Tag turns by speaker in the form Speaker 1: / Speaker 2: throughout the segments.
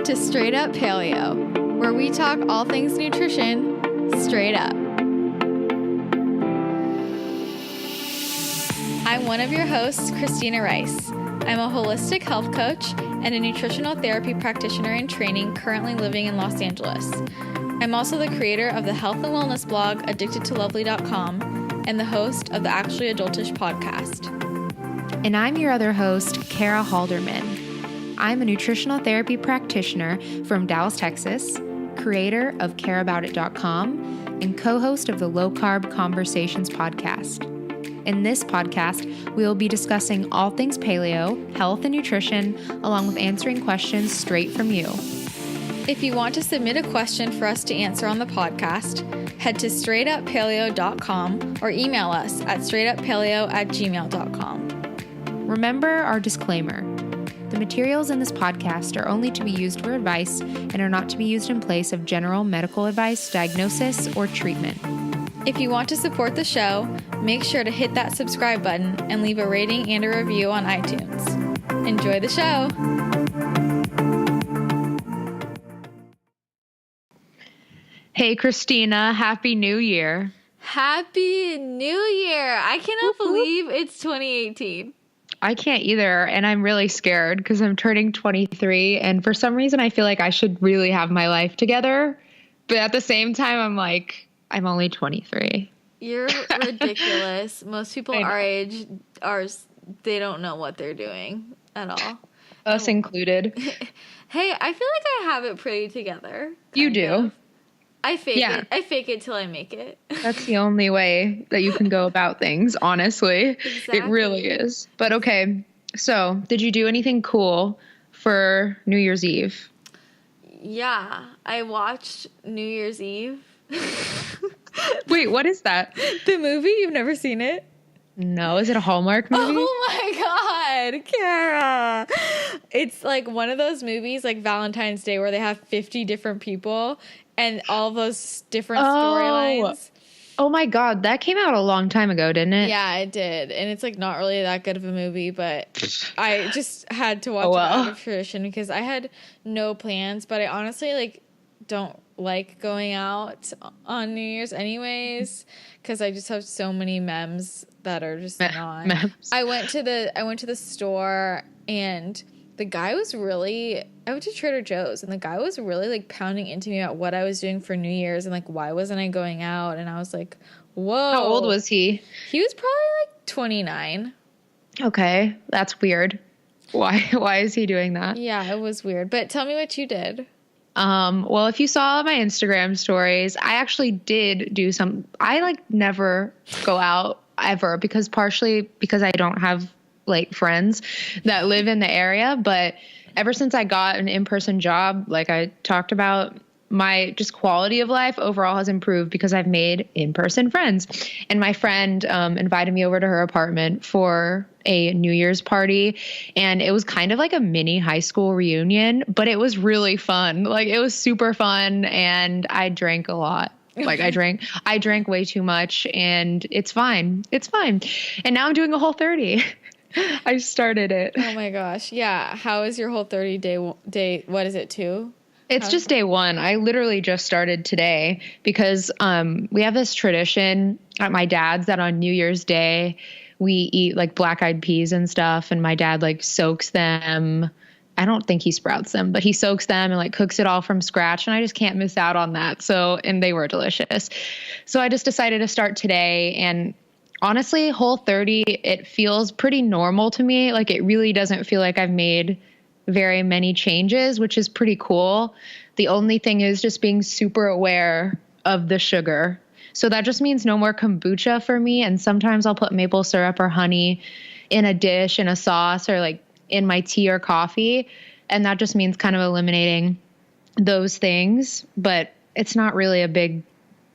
Speaker 1: to Straight Up Paleo, where we talk all things nutrition straight up. I'm one of your hosts, Christina Rice. I'm a holistic health coach and a nutritional therapy practitioner in training currently living in Los Angeles. I'm also the creator of the health and wellness blog, addictedtolovely.com, and the host of the Actually Adultish podcast.
Speaker 2: And I'm your other host, Kara Halderman. I'm a nutritional therapy practitioner from Dallas, Texas, creator of careaboutit.com, and co-host of the Low Carb Conversations podcast. In this podcast, we will be discussing all things paleo, health, and nutrition, along with answering questions straight from you.
Speaker 1: If you want to submit a question for us to answer on the podcast, head to straightuppaleo.com or email us at straightuppaleo@gmail.com.
Speaker 2: Remember our disclaimer. The materials in this podcast are only to be used for advice and are not to be used in place of general medical advice, diagnosis, or treatment.
Speaker 1: If you want to support the show, make sure to hit that subscribe button and leave a rating and a review on iTunes. Enjoy the show.
Speaker 2: Hey, Christina, Happy New Year.
Speaker 1: Happy New Year. I cannot believe it's 2018.
Speaker 2: I can't either, and I'm really scared because I'm turning 23, and for some reason I feel like I should really have my life together, but at the same time I'm like, I'm only 23.
Speaker 1: You're ridiculous. Most people our age they don't know what they're doing at all.
Speaker 2: Us included.
Speaker 1: Hey, I feel like I have it pretty together.
Speaker 2: You do.
Speaker 1: Of. I fake it. I fake it till I make it.
Speaker 2: That's the only way that you can go about things, honestly.
Speaker 1: Exactly.
Speaker 2: It really is. But okay, so did you do anything cool for New Year's Eve?
Speaker 1: Yeah, I watched New Year's Eve.
Speaker 2: Wait, what is that?
Speaker 1: The movie? You've never seen it?
Speaker 2: No, is it a Hallmark movie?
Speaker 1: Oh my God, Kara. It's like one of those movies like Valentine's Day where they have 50 different people and all those different storylines.
Speaker 2: Oh my God, that came out a long time ago, didn't it?
Speaker 1: Yeah, it did. And it's like not really that good of a movie, but I just had to watch it out of tradition because I had no plans, but I honestly like don't like going out on New Year's anyways because I just have so many memes that are just not.
Speaker 2: Memes.
Speaker 1: I went to the store and the guy was really, I went to Trader Joe's and the guy was really like pounding into me about what I was doing for New Year's and like why wasn't I going out, and I was like, whoa.
Speaker 2: How old was he?
Speaker 1: He was probably like 29.
Speaker 2: Okay, that's weird. Why is he doing that?
Speaker 1: Yeah, it was weird. But tell me what you did.
Speaker 2: Well, if you saw my Instagram stories, I actually did do I like never go out ever partially because I don't have like friends that live in the area. But ever since I got an in-person job, like I talked about, my just quality of life overall has improved because I've made in-person friends. And my friend invited me over to her apartment for a New Year's party, and it was kind of like a mini high school reunion, but it was really fun. Like it was super fun, and I drank a lot. Like I drank way too much, and it's fine. It's fine. And now I'm doing a Whole30. I started it.
Speaker 1: Oh my gosh. Yeah. How is your Whole30 day? What is it, 2?
Speaker 2: It's just day 1. I literally just started today because we have this tradition at my dad's that on New Year's Day we eat like black-eyed peas and stuff, and my dad like soaks them. I don't think he sprouts them, but he soaks them and like cooks it all from scratch, and I just can't miss out on that. And they were delicious. So I just decided to start today, and honestly, Whole30, it feels pretty normal to me. Like it really doesn't feel like I've made very many changes, which is pretty cool. The only thing is just being super aware of the sugar. So that just means no more kombucha for me. And sometimes I'll put maple syrup or honey in a dish, in a sauce, or like in my tea or coffee. And that just means kind of eliminating those things. But it's not really a big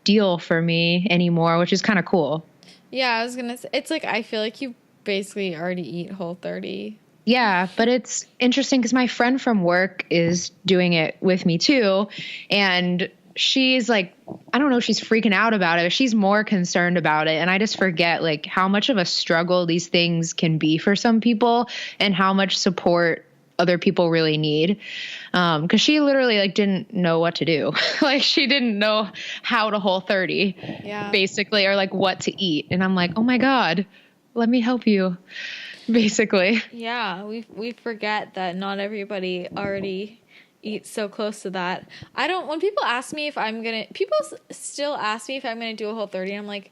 Speaker 2: deal for me anymore, which is kind of cool.
Speaker 1: Yeah, I was going to say, it's like, I feel like you basically already eat Whole30.
Speaker 2: Yeah, but it's interesting because my friend from work is doing it with me too. And she's like, I don't know if she's freaking out about it, but she's more concerned about it. And I just forget like how much of a struggle these things can be for some people and how much support other people really need. Cause she literally like didn't know what to do. Like she didn't know how to Whole30 basically, or like what to eat. And I'm like, oh my God, let me help you basically.
Speaker 1: Yeah. We forget that not everybody already eats so close to that. When people ask me if I'm going to, people still ask me if I'm going to do a Whole30. I'm like,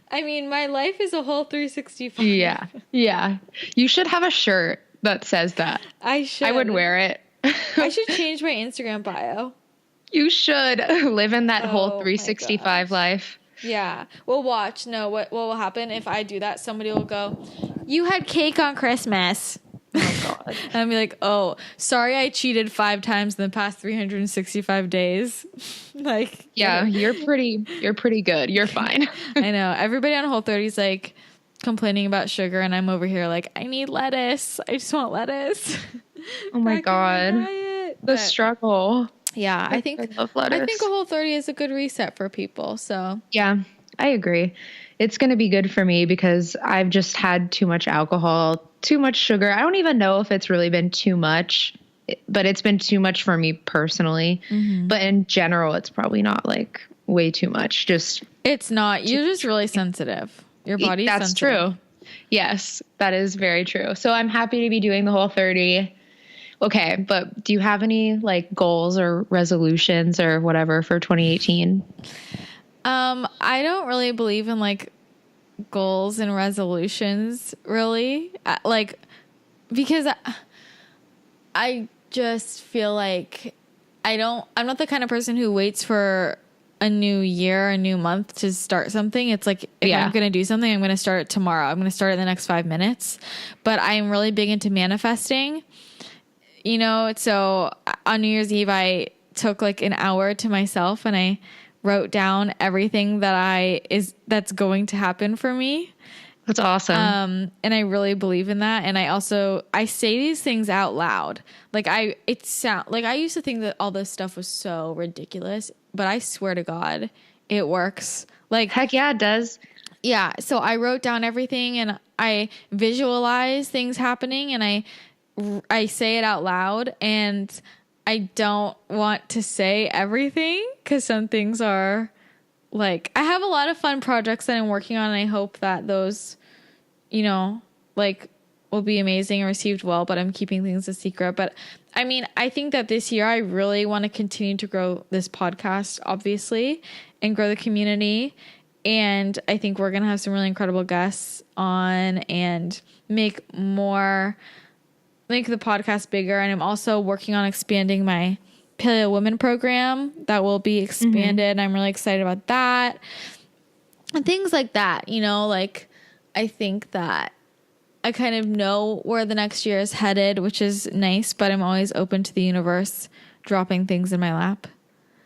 Speaker 1: I mean, my life is a whole 365.
Speaker 2: Yeah. Yeah. You should have a shirt that says that.
Speaker 1: I should.
Speaker 2: I would wear it.
Speaker 1: I should change my Instagram bio.
Speaker 2: You should live in that whole 365 life.
Speaker 1: Yeah. Well, watch. No, what will happen if I do that? Somebody will go, you had cake on Christmas.
Speaker 2: Oh God.
Speaker 1: And I'll be like, oh, sorry I cheated 5 times in the past 365 days. Like,
Speaker 2: yeah, you're pretty good. You're fine.
Speaker 1: I know. Everybody on Whole30 is like complaining about sugar, and I'm over here like, I need lettuce. I just want lettuce.
Speaker 2: Oh my God. The struggle.
Speaker 1: Yeah, I think a Whole30 is a good reset for people. So
Speaker 2: yeah, I agree. It's going to be good for me because I've just had too much alcohol, too much sugar. I don't even know if it's really been too much, but it's been too much for me personally. Mm-hmm. But in general, it's probably not like way too much.
Speaker 1: It's not. You're just really sensitive. Your body's sensitive. That's
Speaker 2: true. Yes, that is very true. So I'm happy to be doing the Whole30. Okay, but do you have any like goals or resolutions or whatever for 2018?
Speaker 1: I don't really believe in like goals and resolutions really. Because I just feel like I'm not the kind of person who waits for a new year, a new month to start something. It's like, if I'm going to do something, I'm going to start it tomorrow. I'm going to start it in the next 5 minutes. But I'm really big into manifesting, you know? So on New Year's Eve, I took like an hour to myself and I wrote down everything that's going to happen for me.
Speaker 2: That's awesome.
Speaker 1: And I really believe in that. And I say these things out loud. Like I used to think that all this stuff was so ridiculous, but I swear to God, it works. Like,
Speaker 2: heck yeah, it does.
Speaker 1: Yeah. So I wrote down everything and I visualize things happening and I say it out loud, and I don't want to say everything because some things are like, I have a lot of fun projects that I'm working on, and I hope that those, you know, like will be amazing and received well, but I'm keeping things a secret. But I mean, I think that this year I really want to continue to grow this podcast, obviously, and grow the community. And I think we're going to have some really incredible guests on and make the podcast bigger. And I'm also working on expanding my Paleo Women program that will be expanded. Mm-hmm. I'm really excited about that. And things like that, you know, like I think that I kind of know where the next year is headed, which is nice, but I'm always open to the universe dropping things in my lap.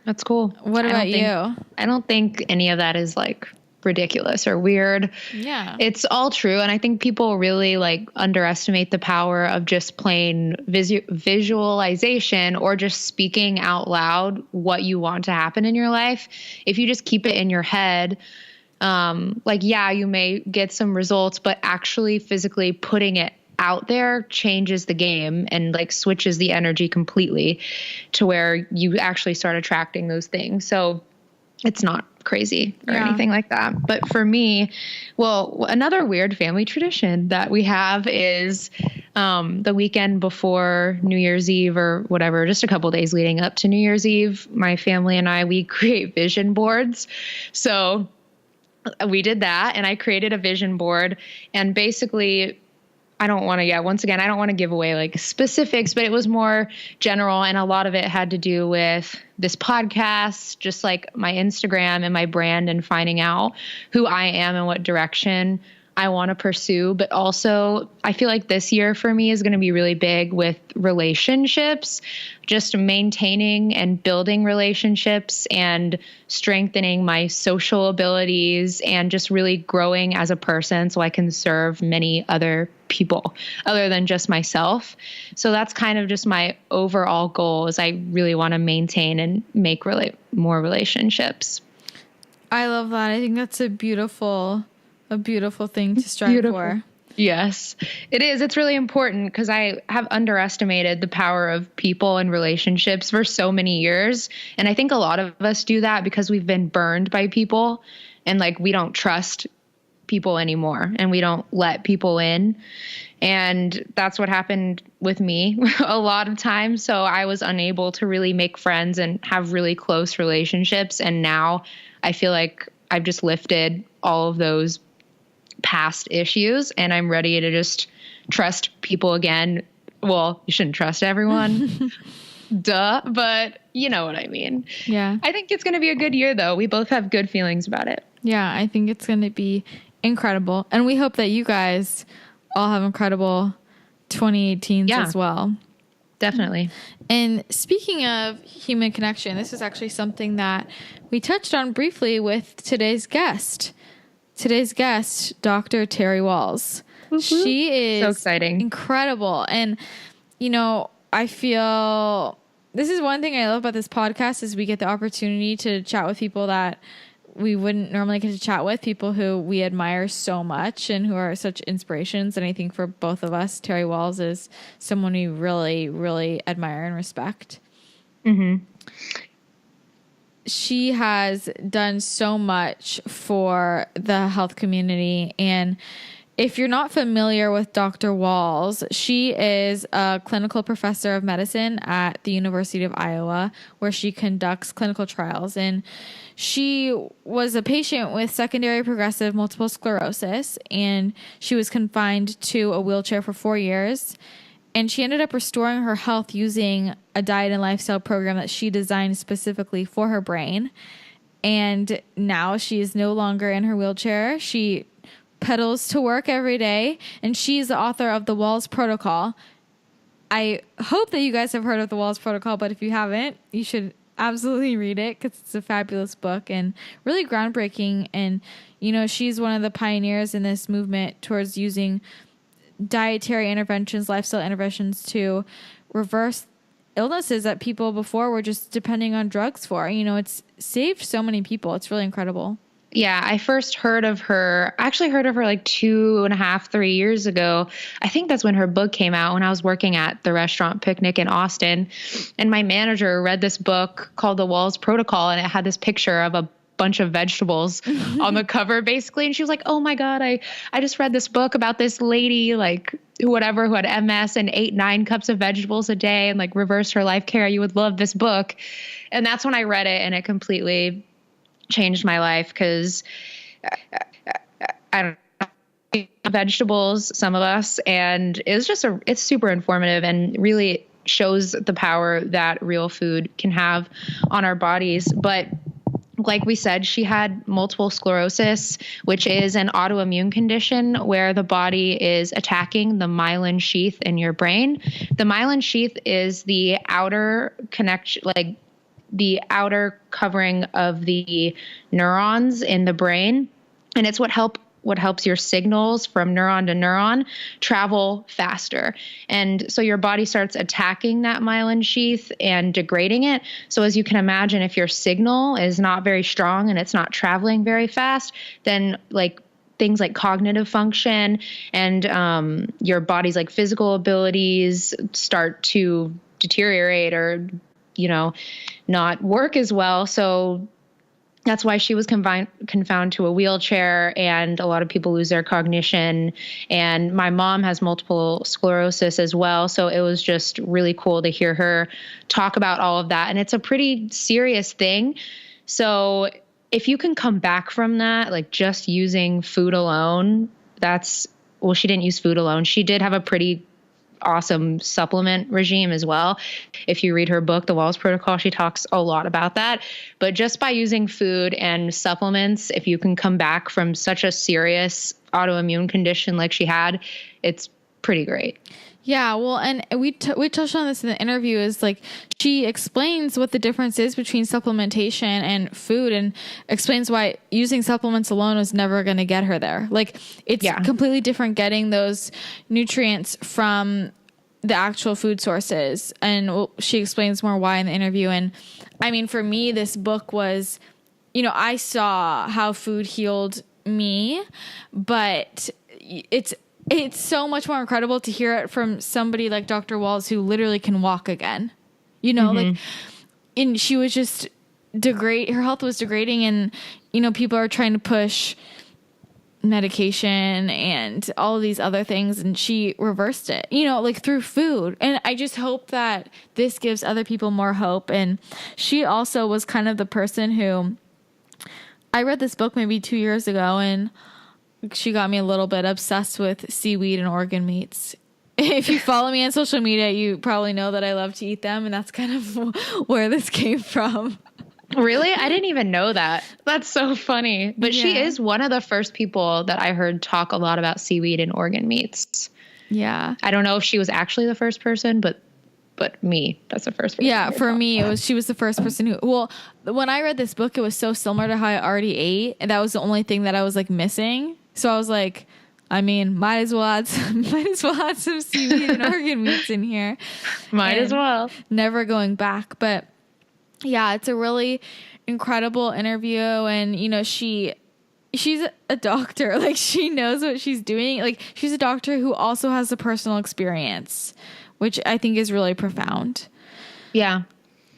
Speaker 2: That's cool.
Speaker 1: What about you?
Speaker 2: I don't think any of that is like ridiculous or weird.
Speaker 1: Yeah.
Speaker 2: It's all true. And I think people really like underestimate the power of just plain visualization or just speaking out loud what you want to happen in your life. If you just keep it in your head, you may get some results, but actually physically putting it out there changes the game and like switches the energy completely to where you actually start attracting those things. So it's not crazy or anything like that. But for me, well, another weird family tradition that we have is the weekend before New Year's Eve or whatever, just a couple days leading up to New Year's Eve, my family and we create vision boards. So we did that, and I created a vision board, and basically I don't want to give away like specifics, but it was more general. And a lot of it had to do with this podcast, just like my Instagram and my brand, and finding out who I am and what direction I want to pursue. But also I feel like this year for me is going to be really big with relationships, just maintaining and building relationships and strengthening my social abilities and just really growing as a person so I can serve many other people other than just myself. So that's kind of just my overall goal, is I really want to maintain and make more relationships.
Speaker 1: I love that. I think that's a beautiful thing to strive for.
Speaker 2: Yes, it is. It's really important because I have underestimated the power of people and relationships for so many years. And I think a lot of us do that because we've been burned by people and like we don't trust people anymore and we don't let people in. And that's what happened with me a lot of times. So I was unable to really make friends and have really close relationships. And now I feel like I've just lifted all of those past issues and I'm ready to just trust people again. Well, you shouldn't trust everyone. Duh. But you know what I mean?
Speaker 1: Yeah.
Speaker 2: I think it's going to be a good year though. We both have good feelings about it.
Speaker 1: Yeah. I think it's going to be incredible. And we hope that you guys all have incredible 2018s as well.
Speaker 2: Definitely.
Speaker 1: And speaking of human connection, this is actually something that we touched on briefly with today's guest. Today's guest, Dr. Terry Wahls. Woo-hoo. She is
Speaker 2: so exciting,
Speaker 1: incredible. And, you know, I feel this is one thing I love about this podcast is we get the opportunity to chat with people that we wouldn't normally get to chat with, people who we admire so much and who are such inspirations. And I think for both of us, Terry Wahls is someone we really, really admire and respect.
Speaker 2: Mm-hmm.
Speaker 1: She has done so much for the health community. And if you're not familiar with Dr. Wahls, she is a clinical professor of medicine at the University of Iowa, where she conducts clinical trials. And she was a patient with secondary progressive multiple sclerosis, and she was confined to a wheelchair for 4 years. And she ended up restoring her health using a diet and lifestyle program that she designed specifically for her brain. And now she is no longer in her wheelchair. She pedals to work every day, and she's the author of the Wahls Protocol. I hope that you guys have heard of the Wahls Protocol, but if you haven't, you should absolutely read it because it's a fabulous book and really groundbreaking. And, you know, she's one of the pioneers in this movement towards using dietary interventions, lifestyle interventions to reverse illnesses that people before were just depending on drugs for. You know, it's saved so many people. It's really incredible.
Speaker 2: Yeah, I first heard of her, actually heard of her like 2.5, 3 years ago. I think that's when her book came out when I was working at the restaurant Picnic in Austin. And my manager read this book called the Wahls Protocol, and it had this picture of a bunch of vegetables on the cover basically. And she was like, oh my God, I just read this book about this lady, like whatever, who had MS and ate 9 cups of vegetables a day and like reversed her life care. You would love this book. And that's when I read it, and it completely changed my life because I don't know, vegetables, some of us, and it's super informative and really shows the power that real food can have on our bodies. But like we said, she had multiple sclerosis, which is an autoimmune condition where the body is attacking the myelin sheath in your brain. The myelin sheath is the outer connection, like the outer covering of the neurons in the brain. And it's what helps your signals from neuron to neuron travel faster. And so your body starts attacking that myelin sheath and degrading it. So as you can imagine, if your signal is not very strong and it's not traveling very fast, then like things like cognitive function and your body's like physical abilities start to deteriorate or, you know, not work as well. So that's why she was confined to a wheelchair, and a lot of people lose their cognition. And my mom has multiple sclerosis as well. So it was just really cool to hear her talk about all of that. And it's a pretty serious thing. So if you can come back from that, like just using food alone, she didn't use food alone. She did have a pretty awesome supplement regime as well. If you read her book, The Wahls Protocol, she talks a lot about that. But just by using food and supplements, if you can come back from such a serious autoimmune condition like she had, it's pretty great.
Speaker 1: Yeah, well, and we touched on this in the interview, is like she explains what the difference is between supplementation and food, and explains why using supplements alone was never going to get her there. Like it's completely different getting those nutrients from the actual food sources. And she explains more why in the interview. And I mean, for me, this book was, you know, I saw how food healed me, but it's so much more incredible to hear it from somebody like Dr. Wahls who literally can walk again. You know, like, and she was just her health was degrading, and, you know, people are trying to push medication and all of these other things, and she reversed it, you know, like through food. And I just hope that this gives other people more hope. And she also was kind of the person who, I read this book maybe 2 years ago, and she got me a little bit obsessed with seaweed and organ meats. If you follow me on social media, you probably know that I love to eat them, and that's kind of where this came from.
Speaker 2: Really? I didn't even know that. That's so funny. But she is one of the first people that I heard talk a lot about seaweed and organ meats.
Speaker 1: Yeah.
Speaker 2: I don't know if she was actually the first person, but me, that's the first person.
Speaker 1: Yeah, for me, she was the first person who, well, when I read this book, it was so similar to how I already ate, and that was the only thing that I was like missing. So I was like, I mean, might as well add some seaweed and organ meats in here.
Speaker 2: Might as well.
Speaker 1: Never going back. But yeah, it's a really incredible interview. And, you know, she's a doctor. Like, she knows what she's doing. Like, she's a doctor who also has a personal experience, which I think is really profound. Yeah.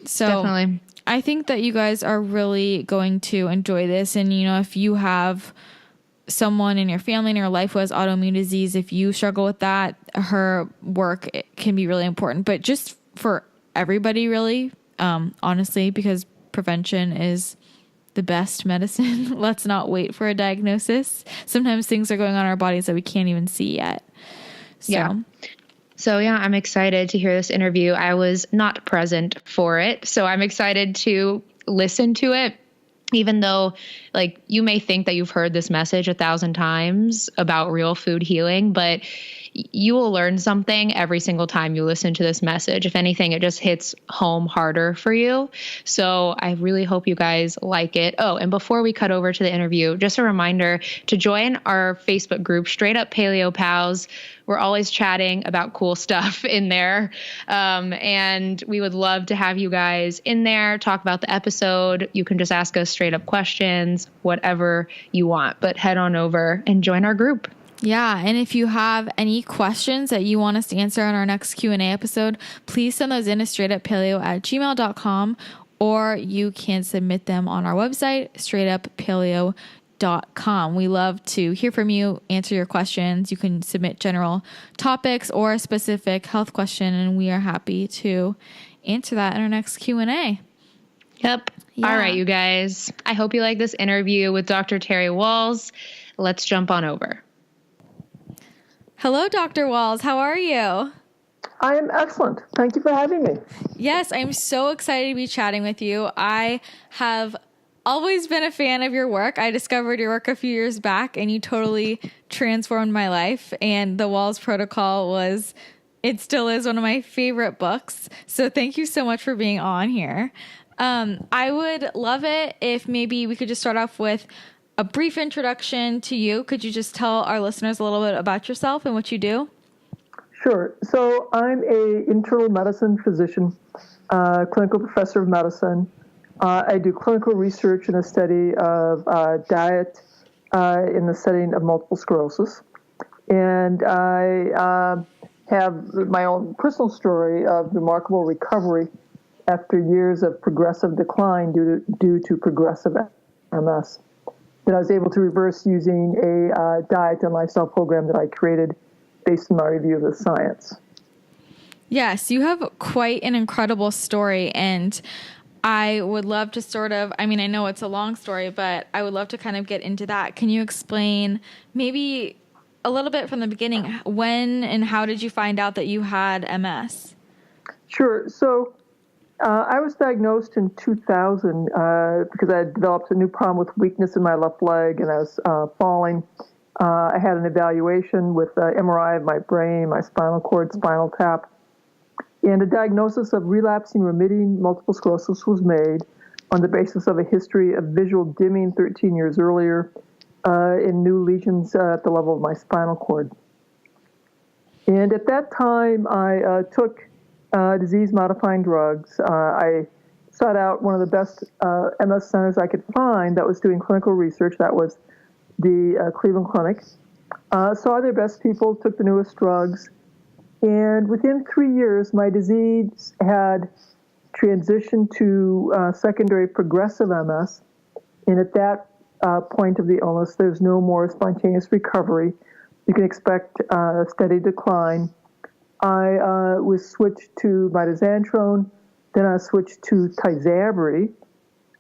Speaker 1: So definitely. I think that you guys are really going to enjoy this. And, you know, if you have someone in your family, in your life who has autoimmune disease, if you struggle with that, her work can be really important. But just for everybody, really, honestly, because prevention is the best medicine. Let's not wait for a diagnosis. Sometimes things are going on in our bodies that we can't even see yet.
Speaker 2: So yeah, I'm excited to hear this interview. I was not present for it, so I'm excited to listen to it. Even though, like, you may think that you've heard this message 1,000 times about real food healing, but you will learn something every single time you listen to this message. If anything, it just hits home harder for you. So I really hope you guys like it. Oh, and before we cut over to the interview, just a reminder to join our Facebook group, Straight Up Paleo Pals. We're always chatting about cool stuff in there. And we would love to have you guys in there, talk about the episode. You can just ask us straight up questions, whatever you want, but head on over and join our group.
Speaker 1: Yeah, and if you have any questions that you want us to answer on our next Q&A episode, please send those in to straightuppaleo@gmail.com, or you can submit them on our website, straightuppaleo.com. We love to hear from you, answer your questions. You can submit general topics or a specific health question, and we are happy to answer that in our next Q&A.
Speaker 2: Yep. Yeah. All right, you guys. I hope you like this interview with Dr. Terry Wahls. Let's jump on over.
Speaker 1: Hello, Dr. Wahls. How are you?
Speaker 3: I am excellent. Thank you for having me.
Speaker 1: Yes, I'm so excited to be chatting with you. I have always been a fan of your work. I discovered your work a few years back, and you totally transformed my life. And the Wahls Protocol it still is one of my favorite books. So thank you so much for being on here. I would love it if maybe we could just start off with a brief introduction to you. Could you just tell our listeners a little bit about yourself and what you do?
Speaker 3: Sure. So I'm an internal medicine physician, clinical professor of medicine. I do clinical research and a study of diet in the setting of multiple sclerosis. And I have my own personal story of remarkable recovery after years of progressive decline due to progressive MS. That I was able to reverse using a diet and lifestyle program that I created based on my review of the science.
Speaker 1: Yes, you have quite an incredible story, and I would love to I know it's a long story, but I would love to kind of get into that. Can you explain maybe a little bit from the beginning, when and how did you find out that you had MS?
Speaker 3: Sure. So I was diagnosed in 2000 because I had developed a new problem with weakness in my left leg, and I was falling. I had an evaluation with MRI of my brain, my spinal cord, spinal tap, and a diagnosis of relapsing remitting multiple sclerosis was made on the basis of a history of visual dimming 13 years earlier in new lesions at the level of my spinal cord. And at that time, I took disease-modifying drugs. I sought out one of the best MS centers I could find that was doing clinical research. That was the Cleveland Clinic. saw their best people, took the newest drugs. And within 3 years, my disease had transitioned to secondary progressive MS. And at that point of the illness, there's no more spontaneous recovery. You can expect a steady decline. I was switched to mitoxantrone, then I switched to tizabri,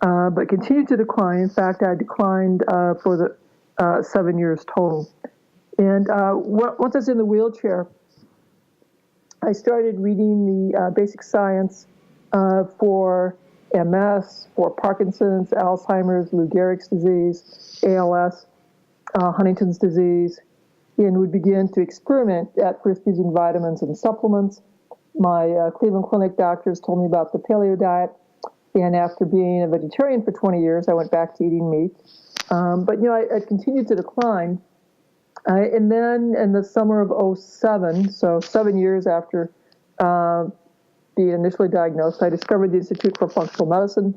Speaker 3: but continued to decline. In fact, I declined for the 7 years total. And once I was in the wheelchair, I started reading the basic science for MS, for Parkinson's, Alzheimer's, Lou Gehrig's disease, ALS, Huntington's disease, and would begin to experiment at first using vitamins and supplements. My Cleveland Clinic doctors told me about the paleo diet, and after being a vegetarian for 20 years, I went back to eating meat. But, I continued to decline. And then in the summer of 2007, so 7 years after being initially diagnosed, I discovered the Institute for Functional Medicine,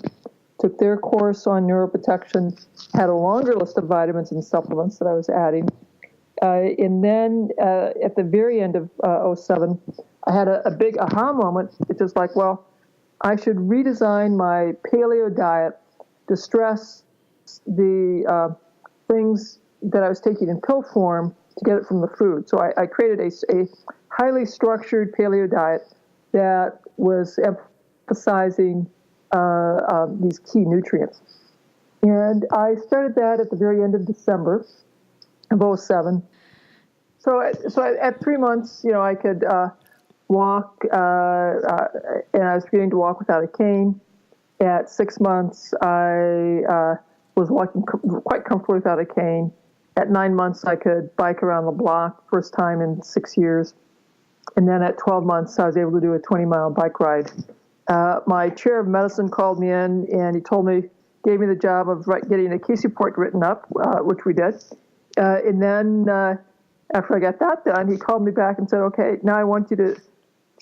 Speaker 3: took their course on neuroprotection, had a longer list of vitamins and supplements that I was adding. And then at the very end of 2007, I had a big aha moment. It's just like, well, I should redesign my paleo diet to stress the things that I was taking in pill form to get it from the food. So I created a highly structured paleo diet that was emphasizing these key nutrients. And I started that at the very end of December of 2007. So at 3 months, I could walk, and I was beginning to walk without a cane. At 6 months, I was walking quite comfortably without a cane. At 9 months, I could bike around the block, first time in 6 years. And then at 12 months, I was able to do a 20-mile bike ride. My chair of medicine called me in, and he gave me the job of getting a case report written up, which we did. And then after I got that done, he called me back and said, okay, now I want you to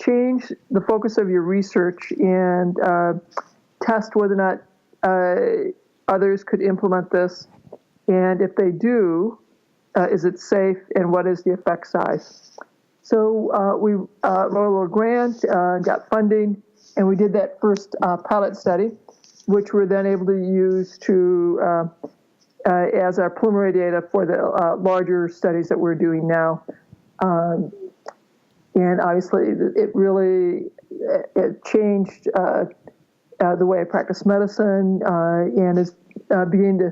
Speaker 3: change the focus of your research and test whether or not others could implement this. And if they do, is it safe, and what is the effect size? So we wrote a little grant, got funding, and we did that first pilot study, which we're then able to use to as our preliminary data for the larger studies that we're doing now. And obviously, it changed the way I practice medicine and is beginning to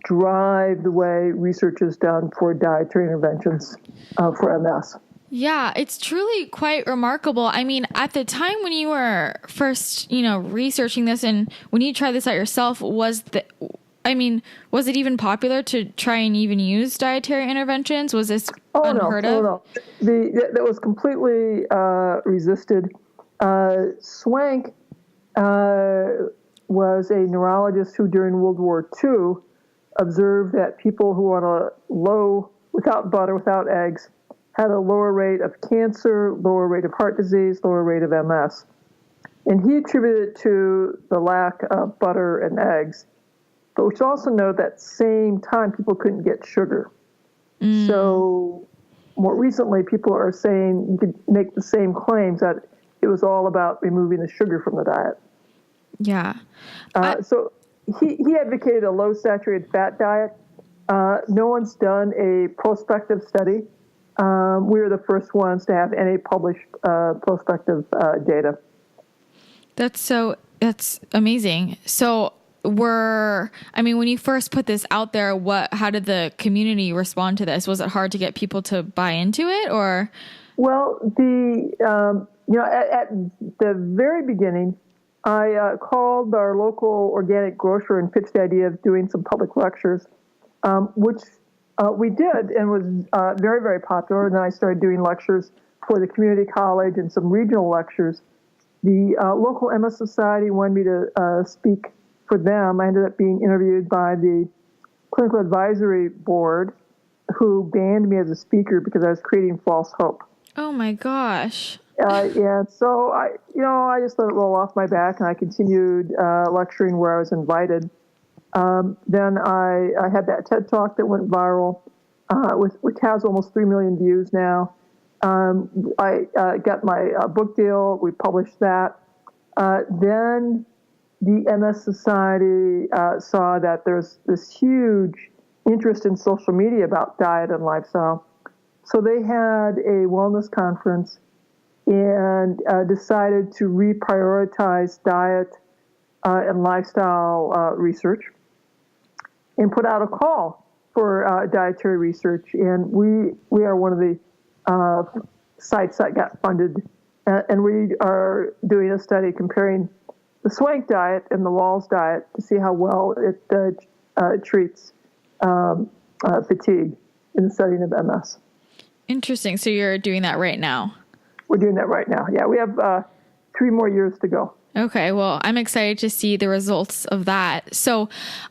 Speaker 3: drive the way research is done for dietary interventions for MS.
Speaker 1: Yeah, it's truly quite remarkable. I mean, at the time when you were first, researching this and when you tried this out yourself, was it even popular to try and even use dietary interventions? Was this unheard of?
Speaker 3: No. That was completely resisted. Swank was a neurologist who, during World War II, observed that people who were on a low, without butter, without eggs, had a lower rate of cancer, lower rate of heart disease, lower rate of MS. And he attributed it to the lack of butter and eggs. But we should also know that same time people couldn't get sugar. So more recently, people are saying you could make the same claims that it was all about removing the sugar from the diet.
Speaker 1: Yeah.
Speaker 3: So he advocated a low saturated fat diet. No one's done a prospective study. We were the first ones to have any published prospective data.
Speaker 1: That's amazing. So when you first put this out there, how did the community respond to this? Was it hard to get people to buy into it, or?
Speaker 3: Well, at the very beginning, I called our local organic grocer and pitched the idea of doing some public lectures, which we did and was very, very popular. And then I started doing lectures for the community college and some regional lectures. The local MS Society wanted me to speak for them. I ended up being interviewed by the Clinical Advisory Board, who banned me as a speaker because I was creating false hope.
Speaker 1: Oh my gosh.
Speaker 3: Yeah, so I just let it roll off my back, and I continued lecturing where I was invited. Then I had that TED Talk that went viral. which has almost 3 million views now. I got my book deal. We published that. Then the MS Society saw that there's this huge interest in social media about diet and lifestyle. So they had a wellness conference and decided to reprioritize diet and lifestyle research and put out a call for dietary research. And we are one of the sites that got funded. And we are doing a study comparing the Swank diet and the Wahls diet to see how well it treats fatigue in the studying of MS.
Speaker 1: Interesting. So you're doing that right now?
Speaker 3: We're doing that right now. Yeah, we have 3 more years to go.
Speaker 1: Okay, well, I'm excited to see the results of that. So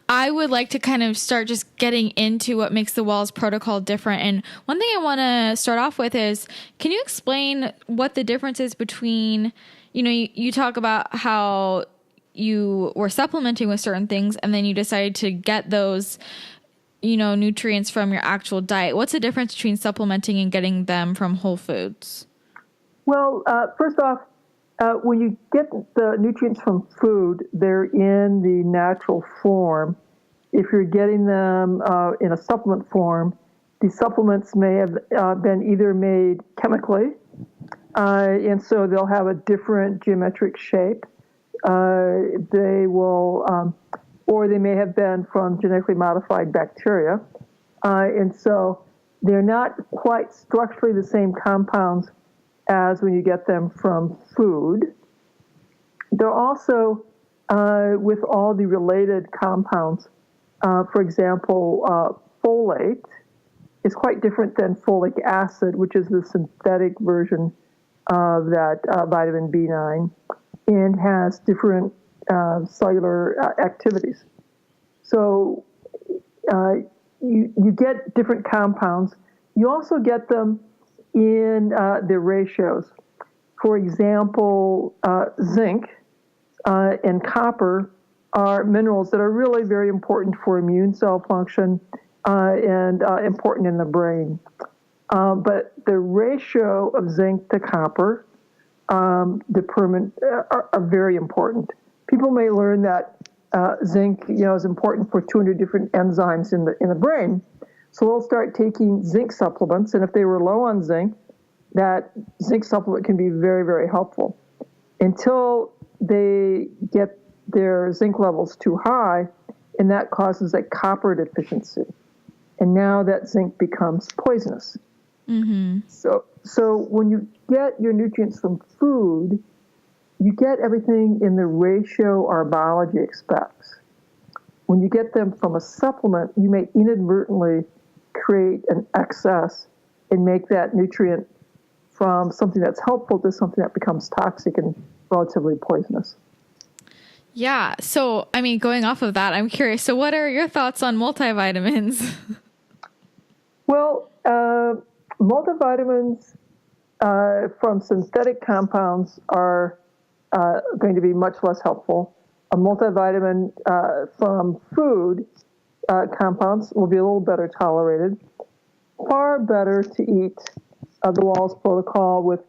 Speaker 1: I would like to kind of start just getting into what makes the Wahls Protocol different. And one thing I want to start off with is, can you explain what the difference is between, you talk about how you were supplementing with certain things and then you decided to get those, nutrients from your actual diet. What's the difference between supplementing and getting them from whole foods?
Speaker 3: Well, first off, when you get the nutrients from food, they're in the natural form. If you're getting them in a supplement form, the supplements may have been either made chemically, and so they'll have a different geometric shape. They will, or they may have been from genetically modified bacteria, and so they're not quite structurally the same compounds as when you get them from food. They're also with all the related compounds. For example, folate is quite different than folic acid, which is the synthetic version of that vitamin B9, and has different cellular activities. So you get different compounds. You also get them in their ratios. For example, zinc and copper are minerals that are really very important for immune cell function and important in the brain. But the ratio of zinc to copper are very important. People may learn that zinc, is important for 200 different enzymes in the brain. So they'll start taking zinc supplements, and if they were low on zinc, that zinc supplement can be very, very helpful. Until they get their zinc levels too high, and that causes a copper deficiency. And now that zinc becomes poisonous. Mm-hmm. So when you get your nutrients from food, you get everything in the ratio our biology expects. When you get them from a supplement, you may inadvertently create an excess and make that nutrient from something that's helpful to something that becomes toxic and relatively poisonous.
Speaker 1: Yeah. So, going off of that, I'm curious. So what are your thoughts on multivitamins?
Speaker 3: Well, multivitamins from synthetic compounds are going to be much less helpful. A multivitamin from food compounds will be a little better tolerated. Far better to eat the Wahls Protocol with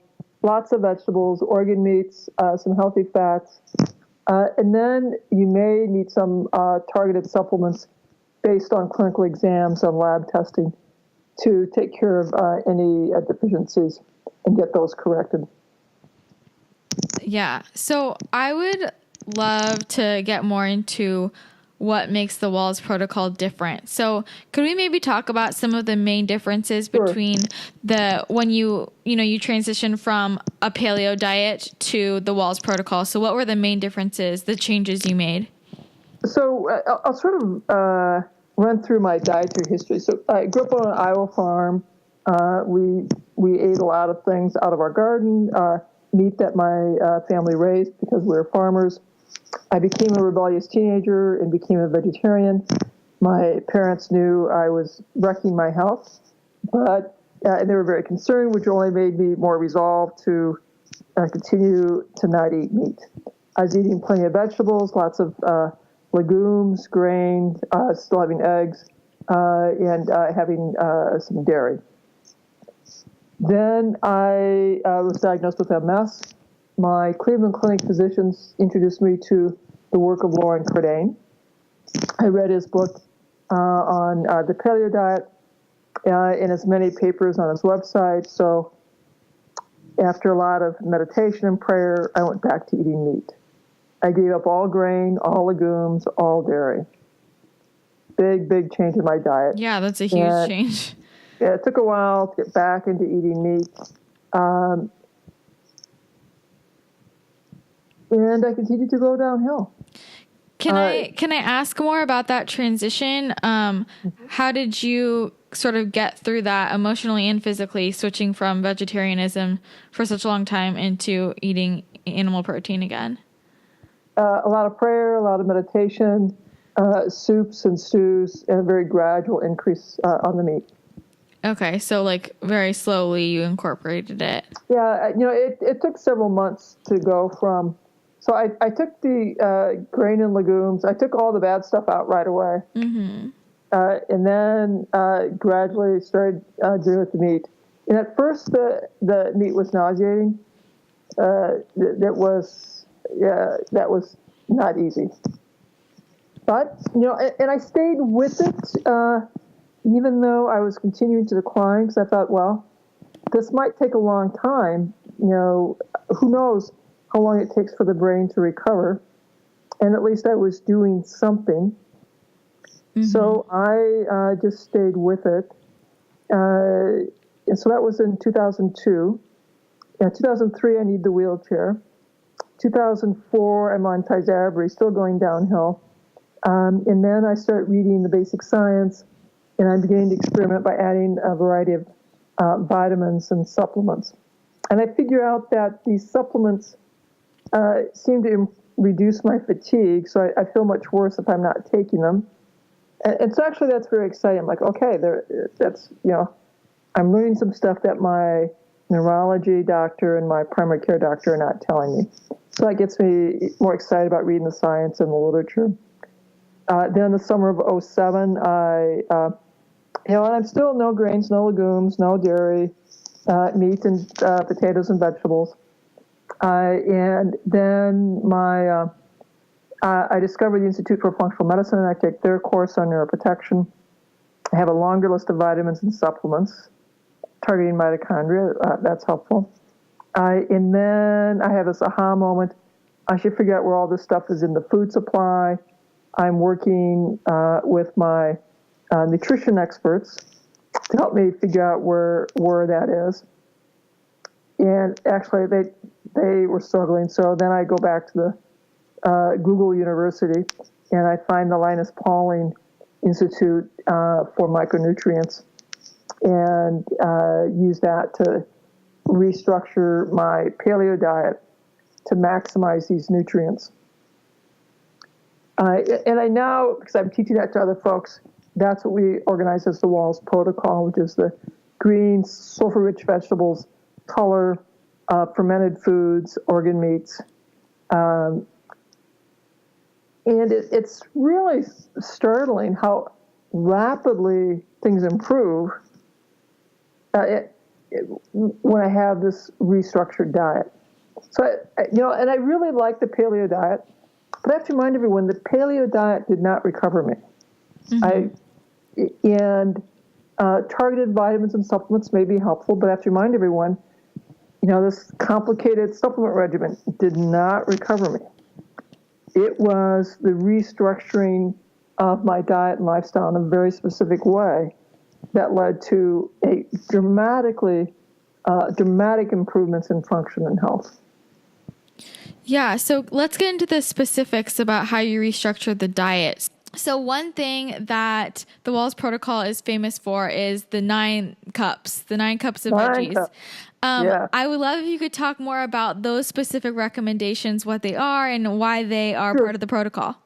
Speaker 3: lots of vegetables, organ meats, some healthy fats, and then you may need some targeted supplements based on clinical exams and lab testing to take care of any deficiencies and get those corrected.
Speaker 1: Yeah. So I would love to get more into what makes the Wahls Protocol different. So could we maybe talk about some of the main differences between when you transition from a paleo diet to the Wahls Protocol? So what were the main differences, the changes you made?
Speaker 3: So I'll sort of run through my dietary history. So I grew up on an Iowa farm. We ate a lot of things out of our garden, meat that my family raised because we were farmers. I became a rebellious teenager and became a vegetarian. My parents knew I was wrecking my health, but and they were very concerned, which only made me more resolved to continue to not eat meat. I was eating plenty of vegetables, lots of legumes, grain, still having eggs, and having some dairy. Then I was diagnosed with MS. My Cleveland Clinic physicians introduced me to the work of Loren Cordain. I read his book on the paleo diet and his many papers on his website. So after a lot of meditation and prayer, I went back to eating meat. I gave up all grain, all legumes, all dairy. Big change in my diet.
Speaker 1: Yeah, that's a huge change.
Speaker 3: Yeah, it took a while to get back into eating meat. And I continued to go downhill.
Speaker 1: Can I ask more about that transition? How did you sort of get through that emotionally and physically, switching from vegetarianism for such a long time into eating animal protein again?
Speaker 3: A lot of prayer, a lot of meditation, soups and stews, and a very gradual increase on the meat.
Speaker 1: Okay, so like very slowly you incorporated it.
Speaker 3: Yeah, it took several months to go from. So I took the grain and legumes. I took all the bad stuff out right away. Mm-hmm. And then gradually started doing with the meat. And at first the meat was nauseating. That was not easy. But, and I stayed with it, even though I was continuing to decline, because I thought, well, this might take a long time. Who knows how long it takes for the brain to recover. And at least I was doing something. Mm-hmm. So I just stayed with it. And so that was in 2002. 2003, I need the wheelchair. 2004, I'm on Tysabri, still going downhill. And then I start reading the basic science, and I'm beginning to experiment by adding a variety of vitamins and supplements. And I figure out that these supplements seem to reduce my fatigue, so I feel much worse if I'm not taking them. And so actually that's very exciting. I'm like, okay, I'm learning some stuff that my neurology doctor and my primary care doctor are not telling me. So that gets me more excited about reading the science and the literature. Then in the summer of 2007, and I'm still no grains, no legumes, no dairy, meat and potatoes and vegetables. And then I discovered the Institute for Functional Medicine, and I take their course on neuroprotection. I have a longer list of vitamins and supplements targeting mitochondria. That's helpful. And then I have this aha moment. I should figure out where all this stuff is in the food supply. I'm working with my nutrition experts to help me figure out where that is. And actually, they were struggling. So then I go back to the Google University, and I find the Linus Pauling Institute for micronutrients, and use that to restructure my paleo diet to maximize these nutrients. And I now, because I'm teaching that to other folks, that's what we organize as the Wahls Protocol, which is the green, sulfur-rich vegetables, color, fermented foods, organ meats. And it's really startling how rapidly things improve when I have this restructured diet. So, and I really like the paleo diet, but I have to remind everyone the paleo diet did not recover me. Mm-hmm. Targeted vitamins and supplements may be helpful, but I have to remind everyone, this complicated supplement regimen did not recover me. It was the restructuring of my diet and lifestyle in a very specific way that led to a dramatic improvements in function and health.
Speaker 1: Yeah, so let's get into the specifics about how you restructured the diet. So one thing that the Wahls Protocol is famous for is the 9 cups of veggies. Yeah. I would love if you could talk more about those specific recommendations, what they are, and why they are part of the protocol.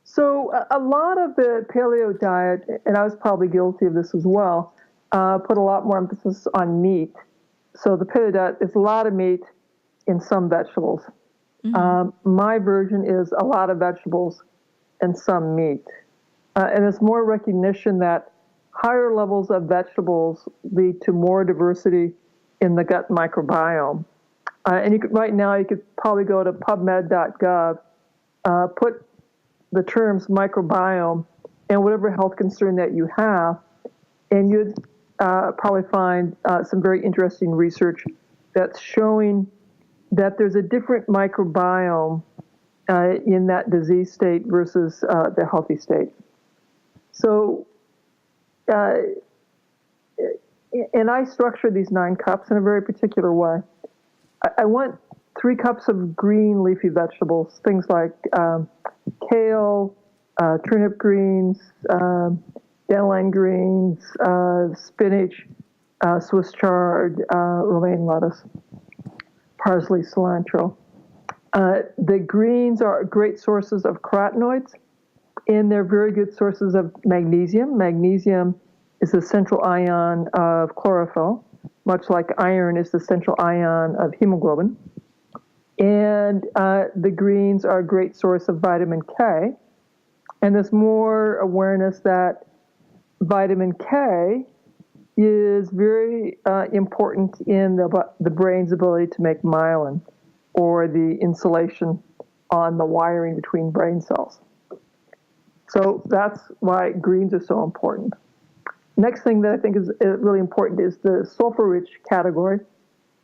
Speaker 3: So a lot of the paleo diet, and I was probably guilty of this as well, put a lot more emphasis on meat. So the paleo diet is a lot of meat and some vegetables. Mm-hmm. My version is a lot of vegetables and some meat. And there's more recognition that higher levels of vegetables lead to more diversity in the gut microbiome. And right now, you could probably go to pubmed.gov, put the terms microbiome and whatever health concern that you have, and you'd probably find some very interesting research that's showing that there's a different microbiome in that disease state versus the healthy state. So, and I structure these 9 cups in a very particular way. I want 3 cups of green leafy vegetables, things like kale, turnip greens, dandelion greens, spinach, Swiss chard, romaine lettuce, parsley, cilantro. The greens are great sources of carotenoids, and they're very good sources of magnesium. Magnesium is the central ion of chlorophyll, much like iron is the central ion of hemoglobin. And the greens are a great source of vitamin K. And there's more awareness that vitamin K is very important in the brain's ability to make myelin, or the insulation on the wiring between brain cells. So that's why greens are so important. Next thing that I think is really important is the sulfur-rich category,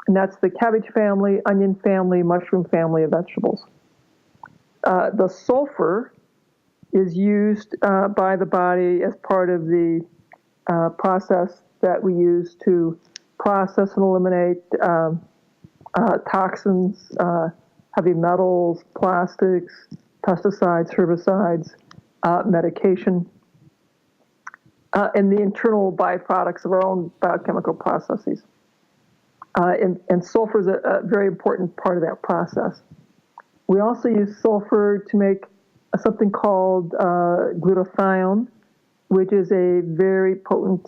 Speaker 3: and that's the cabbage family, onion family, mushroom family of vegetables. The sulfur is used by the body as part of the process that we use to process and eliminate toxins, heavy metals, plastics, pesticides, herbicides, medication, and the internal byproducts of our own biochemical processes. And sulfur is a very important part of that process. We also use sulfur to make something called glutathione, which is a very potent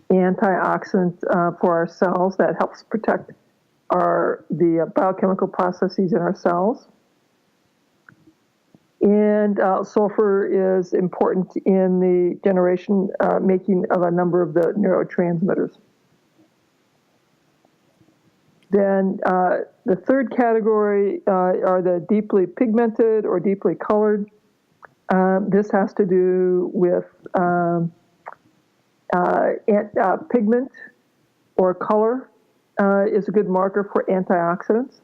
Speaker 3: antioxidant for our cells that helps protect the biochemical processes in our cells. And sulfur is important in the generation, making of a number of the neurotransmitters. Then the third category are the deeply pigmented or deeply colored. This has to do with pigment or color is a good marker for antioxidants.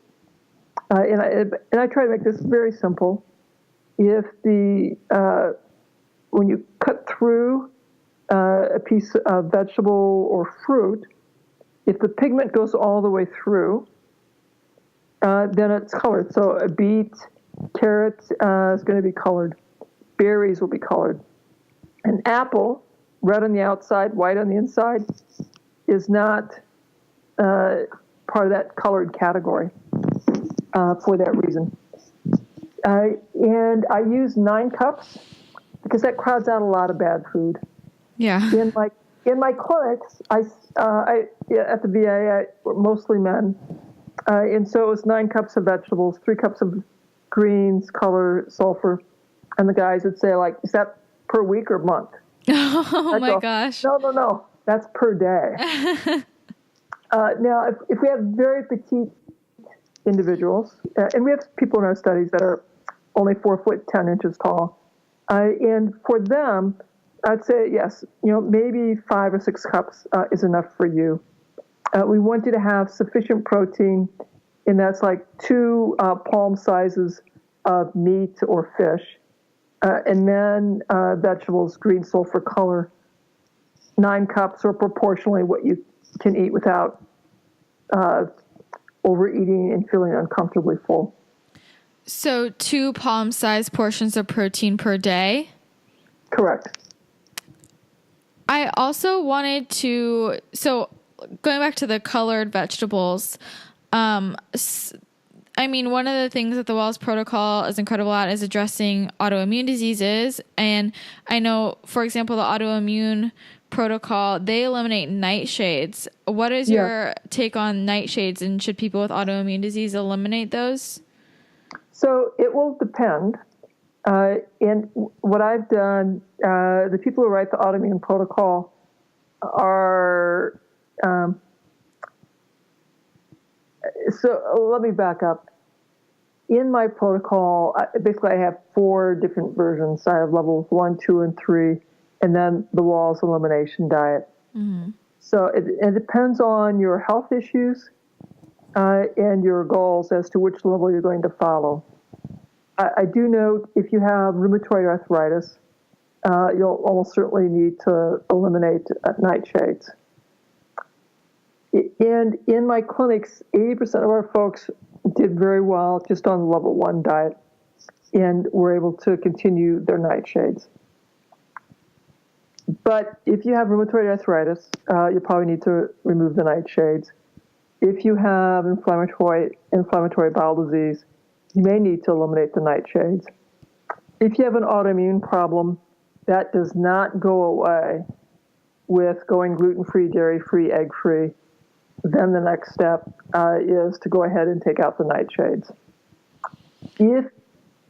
Speaker 3: And I try to make this very simple. If when you cut through a piece of vegetable or fruit, if the pigment goes all the way through, then it's colored. So a beet, carrot is going to be colored. Berries will be colored. An apple, red on the outside, white on the inside, is not part of that colored category for that reason. And I use 9 cups because that crowds out a lot of bad food.
Speaker 1: Yeah.
Speaker 3: In my clinics, I at the VA, we're mostly men, and so it was 9 cups of vegetables, 3 cups of greens, color, sulfur, and the guys would say, like, is that per week or month?
Speaker 1: Oh my gosh!
Speaker 3: No, that's per day. Now, if we have very petite individuals, and we have people in our studies that are only 4 foot 10 inches tall, and for them, I'd say yes, maybe 5 or 6 cups is enough for you. We want you to have sufficient protein, and that's like 2 palm sizes of meat or fish, and then vegetables, green, sulfur, color, 9 cups, or proportionally what you can eat without overeating and feeling uncomfortably full.
Speaker 1: So 2 palm-sized portions of protein per day?
Speaker 3: Correct.
Speaker 1: I also wanted to, so going back to the colored vegetables, I mean, one of the things that the Wahls Protocol is incredible at is addressing autoimmune diseases. And I know, for example, the autoimmune protocol, they eliminate nightshades. What is your take on nightshades, and should people with autoimmune disease eliminate those?
Speaker 3: So it will depend. And what I've done, the people who write the autoimmune protocol are, so let me back up. In my protocol, basically I have 4 different versions. I have levels 1, 2, and 3, and then the Wahls elimination diet. Mm-hmm. So it depends on your health issues and your goals as to which level you're going to follow. I do note if you have rheumatoid arthritis, you'll almost certainly need to eliminate nightshades. And in my clinics, 80% of our folks did very well just on the level 1 diet and were able to continue their nightshades. But if you have rheumatoid arthritis, you probably need to remove the nightshades. If you have inflammatory bowel disease, you may need to eliminate the nightshades. If you have an autoimmune problem, that does not go away with going gluten-free, dairy-free, egg-free. Then the next step is to go ahead and take out the nightshades. If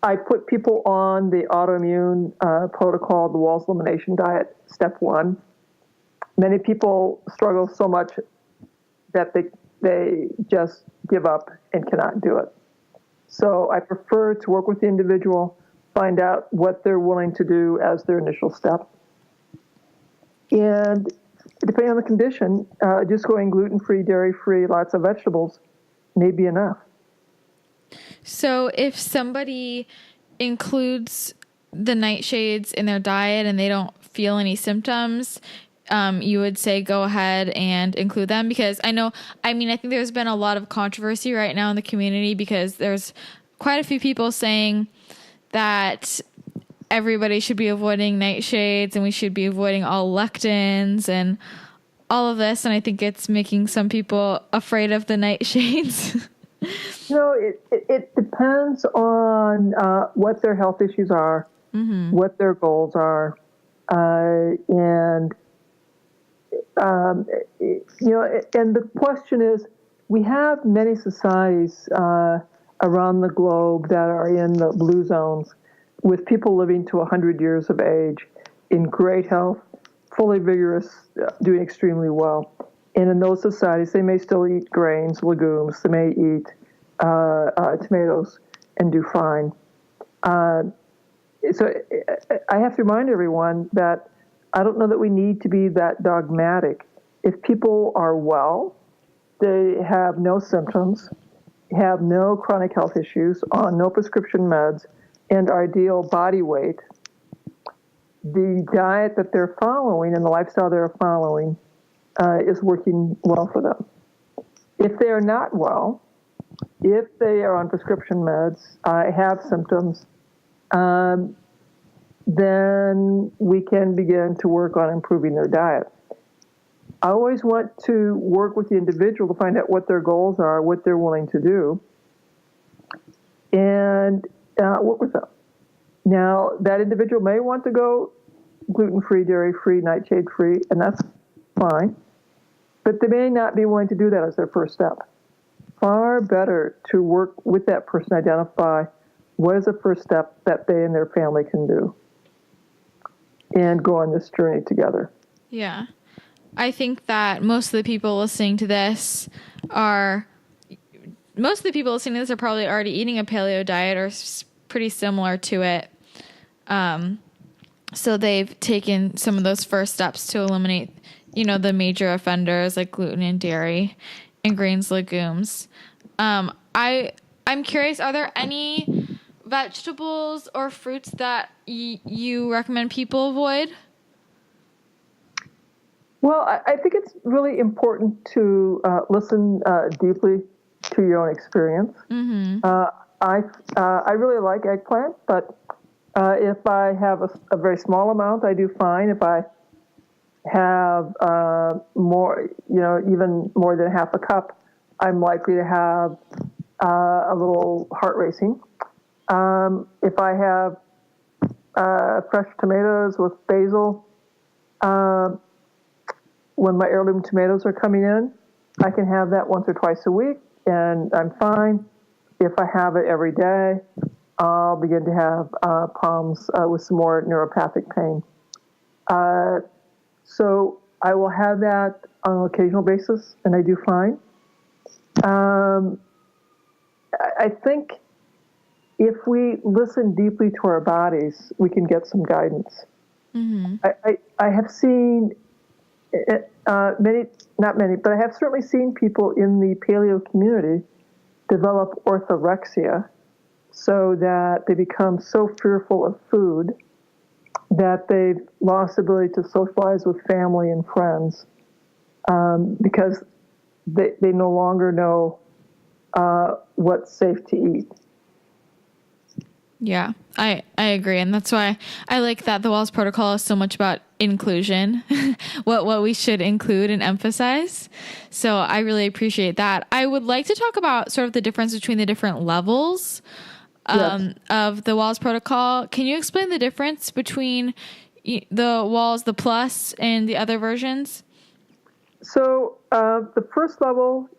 Speaker 3: I put people on the autoimmune protocol, the Wahls elimination diet, step 1, many people struggle so much that they just give up and cannot do it. So I prefer to work with the individual, find out what they're willing to do as their initial step. And depending on the condition, just going gluten-free, dairy-free, lots of vegetables may be enough.
Speaker 1: So if somebody includes the nightshades in their diet and they don't feel any symptoms, you would say go ahead and include them? Because I think there's been a lot of controversy right now in the community because there's quite a few people saying that everybody should be avoiding nightshades and we should be avoiding all lectins and all of this. And I think it's making some people afraid of the nightshades.
Speaker 3: It depends on what their health issues are, mm-hmm. what their goals are, and the question is, we have many societies around the globe that are in the blue zones with people living to 100 years of age in great health, fully vigorous, doing extremely well. And in those societies, they may still eat grains, legumes, they may eat tomatoes and do fine. So I have to remind everyone that I don't know that we need to be that dogmatic. If people are well, they have no symptoms, have no chronic health issues, on no prescription meds, and ideal body weight, the diet that they're following and the lifestyle they're following is working well for them. If they are not well, if they are on prescription meds, have symptoms, then we can begin to work on improving their diet. I always want to work with the individual to find out what their goals are, what they're willing to do, and work with them. Now, that individual may want to go gluten-free, dairy-free, nightshade-free, and that's fine, but they may not be willing to do that as their first step. Far better to work with that person, identify what is the first step that they and their family can do, and go on this journey together.
Speaker 1: Yeah. I think that most of the people listening to this are probably already eating a paleo diet or pretty similar to it. So they've taken some of those first steps to eliminate, the major offenders like gluten and dairy and grains, legumes. I'm curious, are there any vegetables or fruits that you recommend people avoid?
Speaker 3: Well, I think it's really important to listen deeply to your own experience. Mm-hmm. I really like eggplant, but if I have a very small amount, I do fine. If I have more, even more than half a cup, I'm likely to have a little heart racing. If I have fresh tomatoes with basil, when my heirloom tomatoes are coming in, I can have that once or twice a week, and I'm fine. If I have it every day, I'll begin to have problems with some more neuropathic pain. So I will have that on an occasional basis, and I do fine. I think if we listen deeply to our bodies, we can get some guidance. Mm-hmm. I have seen not many, but I have certainly seen people in the paleo community develop orthorexia, so that they become so fearful of food that they've lost the ability to socialize with family and friends because they no longer know what's safe to eat.
Speaker 1: Yeah, I agree. And that's why I like that the Wahls Protocol is so much about inclusion, what we should include and emphasize. So I really appreciate that. I would like to talk about sort of the difference between the different levels of the Wahls Protocol. Can you explain the difference between the Wahls, the Plus, and the other versions?
Speaker 3: So the first level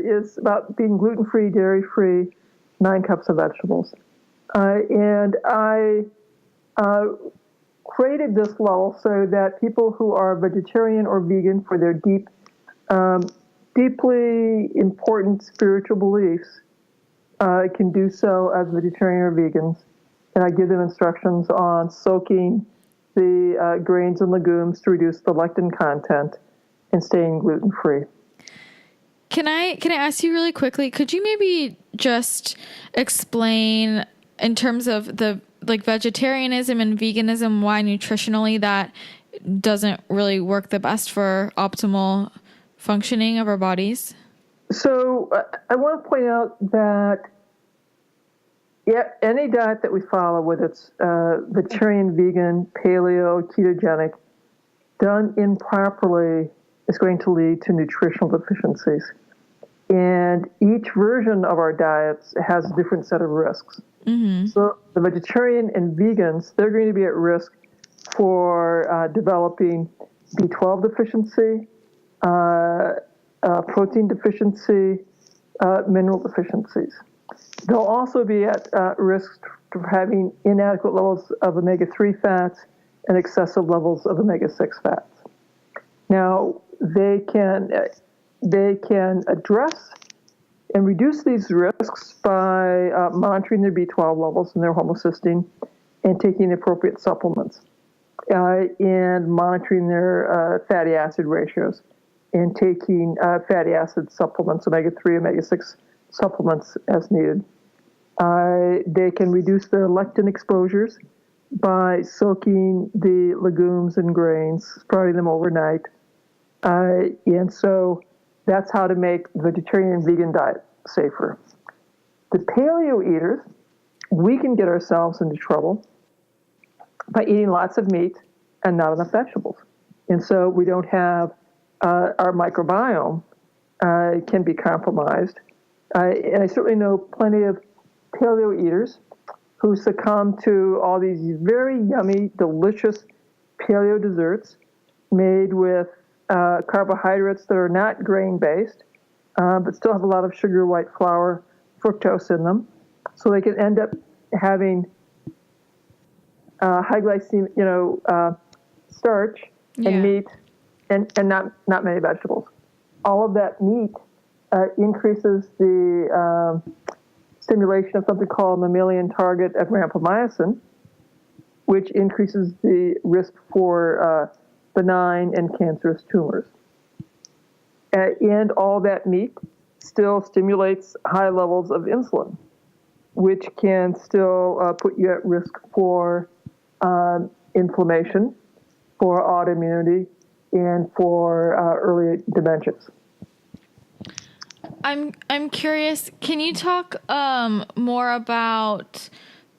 Speaker 3: is about being gluten-free, dairy-free, 9 cups of vegetables. And I created this level so that people who are vegetarian or vegan for their deeply important spiritual beliefs can do so as vegetarian or vegans. And I give them instructions on soaking the grains and legumes to reduce the lectin content and staying gluten-free.
Speaker 1: Can I ask you really quickly, could you maybe just explain in terms of the vegetarianism and veganism, why nutritionally that doesn't really work the best for optimal functioning of our bodies?
Speaker 3: So I want to point out that any diet that we follow, whether it's vegetarian, vegan, paleo, ketogenic, done improperly is going to lead to nutritional deficiencies. And each version of our diets has a different set of risks. Mm-hmm. So the vegetarian and vegans, they're going to be at risk for developing B12 deficiency, protein deficiency, mineral deficiencies. They'll also be at risk for having inadequate levels of omega-3 fats and excessive levels of omega-6 fats. Now, they can address and reduce these risks by monitoring their B12 levels and their homocysteine and taking the appropriate supplements and monitoring their fatty acid ratios and taking fatty acid supplements, omega-3, omega-6 supplements as needed. They can reduce their lectin exposures by soaking the legumes and grains, sprouting them overnight. And so that's how to make the vegetarian and vegan diet safer. The paleo eaters, we can get ourselves into trouble by eating lots of meat and not enough vegetables. And so we don't have our microbiome can be compromised. And I certainly know plenty of paleo eaters who succumb to all these very yummy, delicious paleo desserts made with carbohydrates that are not grain-based, but still have a lot of sugar, white flour, fructose in them. So they can end up having high glycemic, starch and meat and not many vegetables. All of that meat increases the stimulation of something called mammalian target of rapamycin, which increases the risk for benign and cancerous tumors. And all that meat still stimulates high levels of insulin, which can still put you at risk for inflammation, for autoimmunity, and for early dementias.
Speaker 1: I'm curious, can you talk more about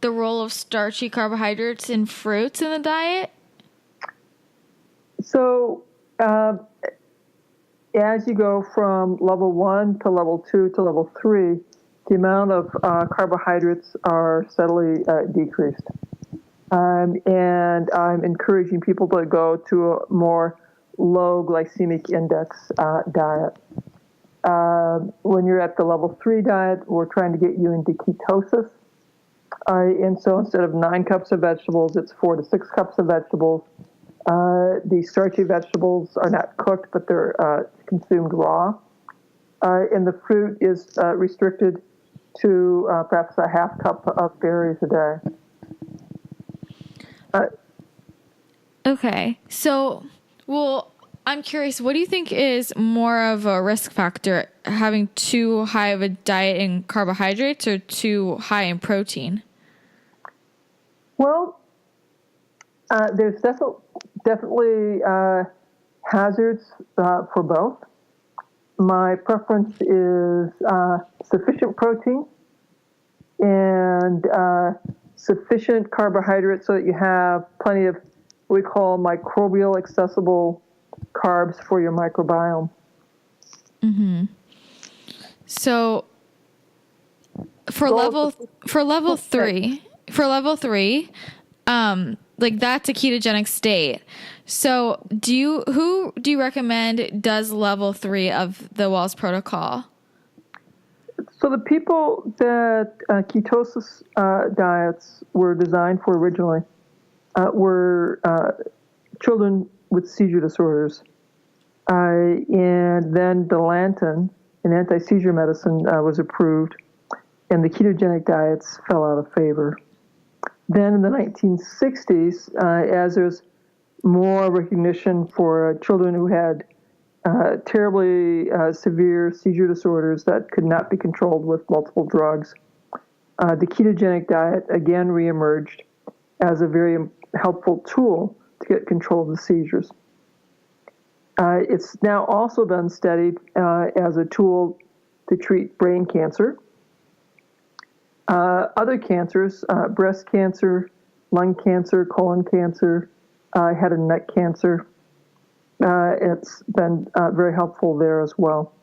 Speaker 1: the role of starchy carbohydrates in fruits in the diet?
Speaker 3: So as you go from level 1 to level 2 to level 3, the amount of carbohydrates are steadily decreased. And I'm encouraging people to go to a more low glycemic index diet. When you're at the level 3 diet, we're trying to get you into ketosis. And so instead of 9 cups of vegetables, it's 4 to 6 cups of vegetables. The starchy vegetables are not cooked, but they're consumed raw. And the fruit is restricted to perhaps a half cup of berries a day.
Speaker 1: Okay. So, well, I'm curious, what do you think is more of a risk factor, having too high of a diet in carbohydrates or too high in protein?
Speaker 3: Well, there's definitely hazards for both. My preference is sufficient protein and sufficient carbohydrates so that you have plenty of what we call microbial accessible carbs for your microbiome.
Speaker 1: Mm-hmm. So for level 3, like that's a ketogenic state. So who do you recommend does level 3 of the Wahls Protocol?
Speaker 3: So the people that ketosis diets were designed for originally were children with seizure disorders. And then Dilantin, an anti-seizure medicine, was approved, and the ketogenic diets fell out of favor. Then in the 1960s, as there's more recognition for children who had terribly severe seizure disorders that could not be controlled with multiple drugs, the ketogenic diet again reemerged as a very helpful tool to get control of the seizures. It's now also been studied as a tool to treat brain cancer, other cancers, breast cancer, lung cancer, colon cancer, head and neck cancer. It's been very helpful there as well.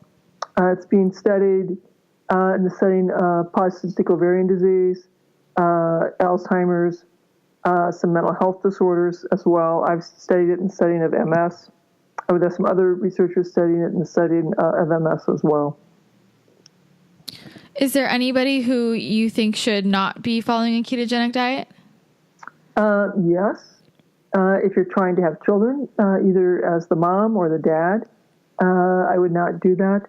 Speaker 3: It's being studied in the setting of polycystic ovarian disease, Alzheimer's, some mental health disorders as well. I've studied it in the setting of MS. There's some other researchers studying it in the setting of MS as well.
Speaker 1: Is there anybody who you think should not be following a ketogenic diet?
Speaker 3: Yes. If you're trying to have children, either as the mom or the dad, I would not do that.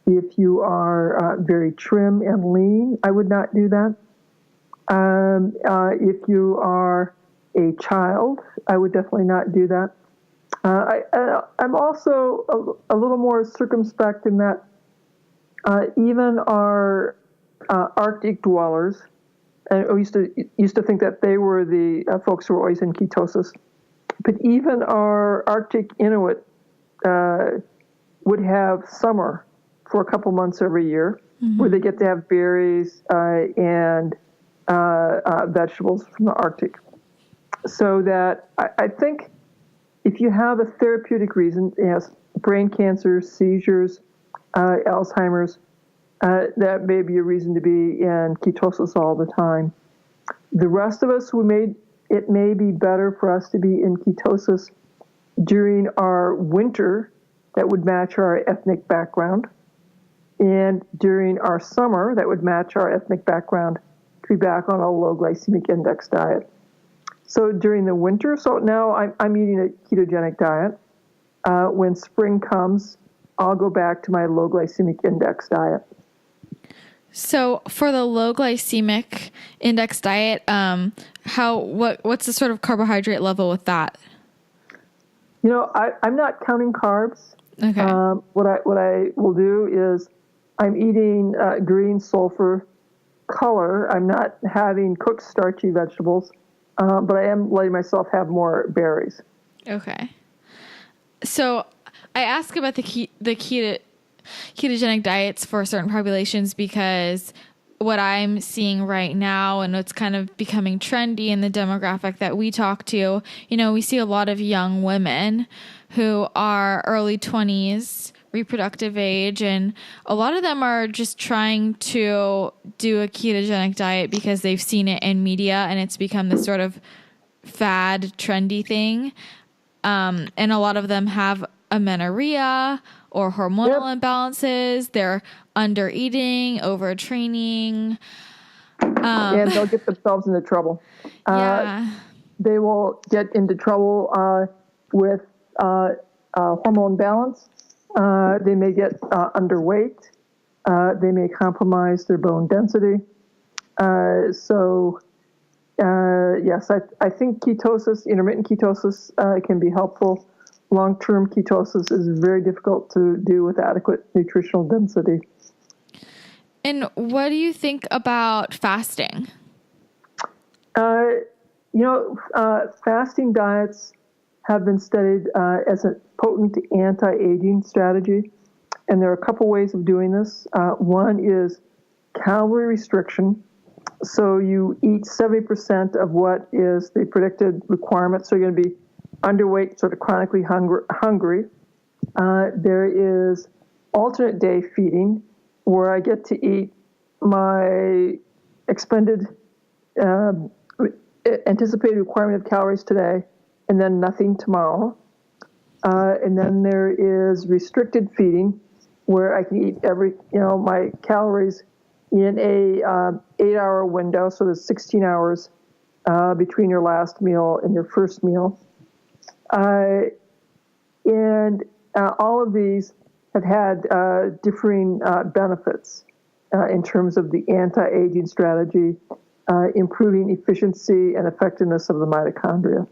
Speaker 3: If you are very trim and lean, I would not do that. If you are a child, I would definitely not do that. I'm also a little more circumspect in that even our Arctic dwellers, and we used to think that they were the folks who were always in ketosis, but even our Arctic Inuit would have summer for a couple months every year, mm-hmm. where they get to have berries and vegetables from the Arctic. So that I think if you have a therapeutic reason, yes, brain cancer, seizures, Alzheimer's, that may be a reason to be in ketosis all the time. The rest of us, it may be better for us to be in ketosis during our winter that would match our ethnic background, and during our summer that would match our ethnic background to be back on a low glycemic index diet. So during the winter, so now I'm eating a ketogenic diet. When spring comes, I'll go back to my low glycemic index diet.
Speaker 1: So for the low glycemic index diet, what's the sort of carbohydrate level with that?
Speaker 3: You know, I'm not counting carbs.
Speaker 1: Okay.
Speaker 3: What I will do is I'm eating green sulfur color. I'm not having cooked starchy vegetables, but I am letting myself have more berries.
Speaker 1: Okay. So I ask about the ketogenic diets for certain populations because what I'm seeing right now and what's kind of becoming trendy in the demographic that we talk to, we see a lot of young women who are early 20s, reproductive age, and a lot of them are just trying to do a ketogenic diet because they've seen it in media and it's become this sort of fad, trendy thing. And a lot of them have amenorrhea or hormonal imbalances. They're under eating, overtraining.
Speaker 3: And they'll get themselves into trouble. They will get into trouble with hormone balance. They may get underweight. They may compromise their bone density. Yes, I think ketosis, intermittent ketosis, can be helpful. Long-term ketosis is very difficult to do with adequate nutritional density.
Speaker 1: And what do you think about fasting?
Speaker 3: Fasting diets have been studied as a potent anti-aging strategy. And there are a couple ways of doing this. One is calorie restriction. So you eat 70% of what is the predicted requirement. So you're going to be underweight, sort of chronically hungry. There is alternate day feeding, where I get to eat my expended anticipated requirement of calories today, and then nothing tomorrow. And then there is restricted feeding, where I can eat my calories in a 8-hour window. So there's 16 hours between your last meal and your first meal. And all of these have had differing benefits in terms of the anti-aging strategy, improving efficiency and effectiveness of the mitochondria.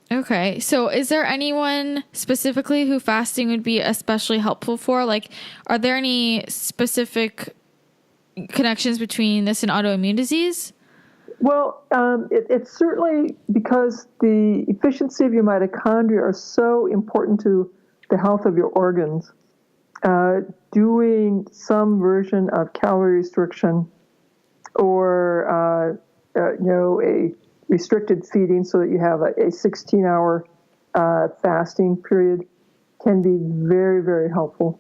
Speaker 1: Okay. So is there anyone specifically who fasting would be especially helpful for? Like, are there any specific connections between this and autoimmune disease?
Speaker 3: Well, it's certainly because the efficiency of your mitochondria are so important to the health of your organs. Doing some version of calorie restriction or, a restricted feeding so that you have a 16-hour fasting period can be very, very helpful.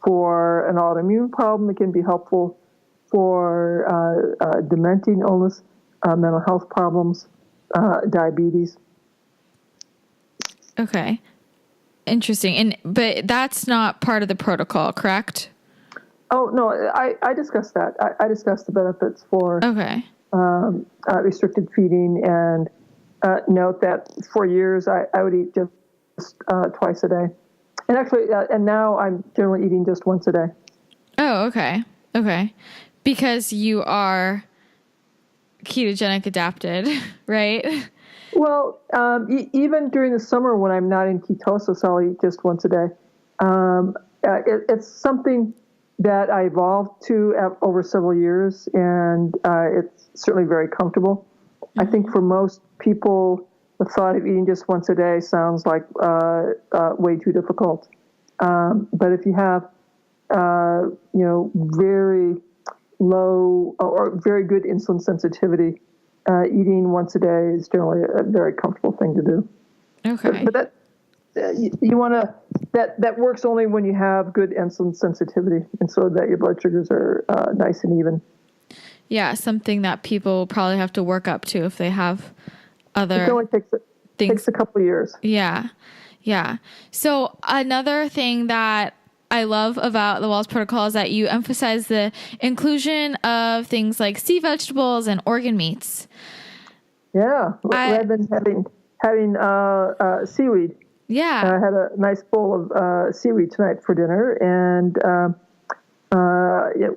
Speaker 3: For an autoimmune problem, it can be helpful for dementing illness, mental health problems, diabetes.
Speaker 1: Okay. Interesting. But that's not part of the protocol, correct?
Speaker 3: Oh, no, I discussed that. I discussed the benefits for restricted feeding, and note that for years I would eat just twice a day. And actually, and now I'm generally eating just once a day.
Speaker 1: Oh, okay. Okay. Because you are ketogenic adapted, right?
Speaker 3: Well, even during the summer when I'm not in ketosis, I'll eat just once a day. It's something that I evolved to over several years, and it's certainly very comfortable. Mm-hmm. I think for most people, the thought of eating just once a day sounds like way too difficult. But if you have, very low or very good insulin sensitivity, eating once a day is generally a very comfortable thing to do.
Speaker 1: Okay.
Speaker 3: But that you want to that works only when you have good insulin sensitivity, and so that your blood sugars are nice and even.
Speaker 1: Yeah, something that people probably have to work up to if they have other.
Speaker 3: It only takes a couple of years.
Speaker 1: Yeah, yeah. So another thing that I love about the Wahls Protocol is that you emphasize the inclusion of things like sea vegetables and organ meats.
Speaker 3: Yeah, rather than having seaweed.
Speaker 1: Yeah.
Speaker 3: I had a nice bowl of seaweed tonight for dinner, and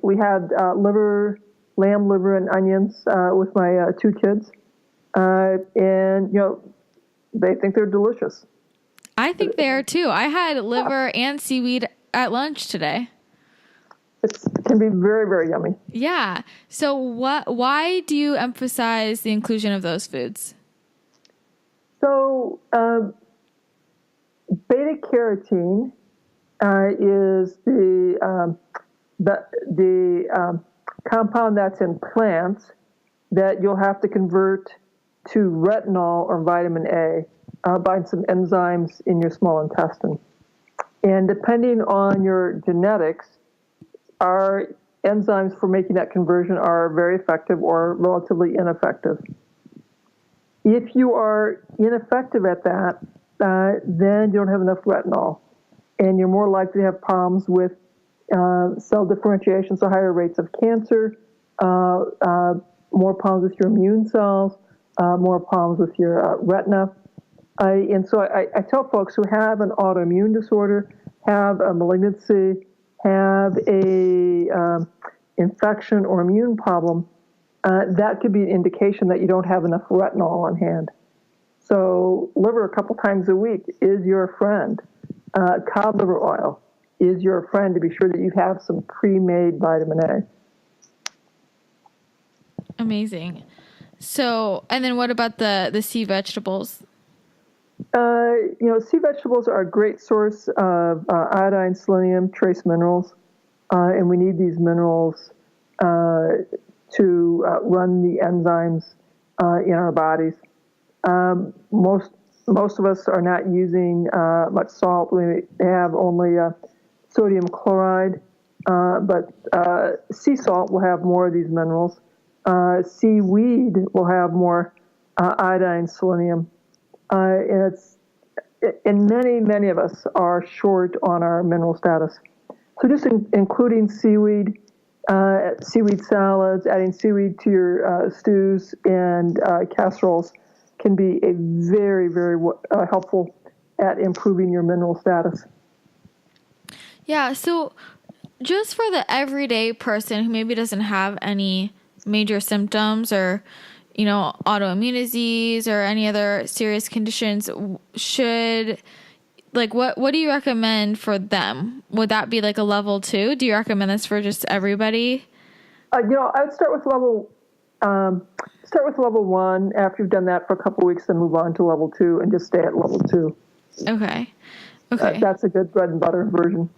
Speaker 3: we had lamb liver and onions with my 2 kids, and they think they're delicious.
Speaker 1: I think they are too. I had liver and seaweed at lunch today.
Speaker 3: It can be very, very yummy.
Speaker 1: Yeah. So why do you emphasize the inclusion of those foods?
Speaker 3: So beta carotene is the compound that's in plants that you'll have to convert to retinol or vitamin A by some enzymes in your small intestine. And depending on your genetics, our enzymes for making that conversion are very effective or relatively ineffective. If you are ineffective at that, then you don't have enough retinol, and you're more likely to have problems with cell differentiation, so higher rates of cancer, more problems with your immune cells, more problems with your retina. And so I tell folks who have an autoimmune disorder, have a malignancy, have a infection or immune problem, that could be an indication that you don't have enough retinol on hand. So liver a couple times a week is your friend. Cod liver oil is your friend to be sure that you have some pre-made vitamin A.
Speaker 1: Amazing. So, and then what about the sea vegetables?
Speaker 3: Sea vegetables are a great source of iodine, selenium, trace minerals, and we need these minerals to run the enzymes in our bodies. Most of us are not using much salt. We have only sodium chloride, but sea salt will have more of these minerals. Seaweed will have more iodine, selenium. And many of us are short on our mineral status. So just including seaweed, seaweed salads, adding seaweed to your stews and casseroles can be a very, very helpful at improving your mineral status.
Speaker 1: Yeah, so just for the everyday person who maybe doesn't have any major symptoms or, autoimmune disease or any other serious conditions, what do you recommend for them? Would that be like a level 2? Do you recommend this for just everybody?
Speaker 3: I would start with level 1. After you've done that for a couple of weeks, then move on to level 2 and just stay at level 2.
Speaker 1: Okay.
Speaker 3: That's a good bread and butter version.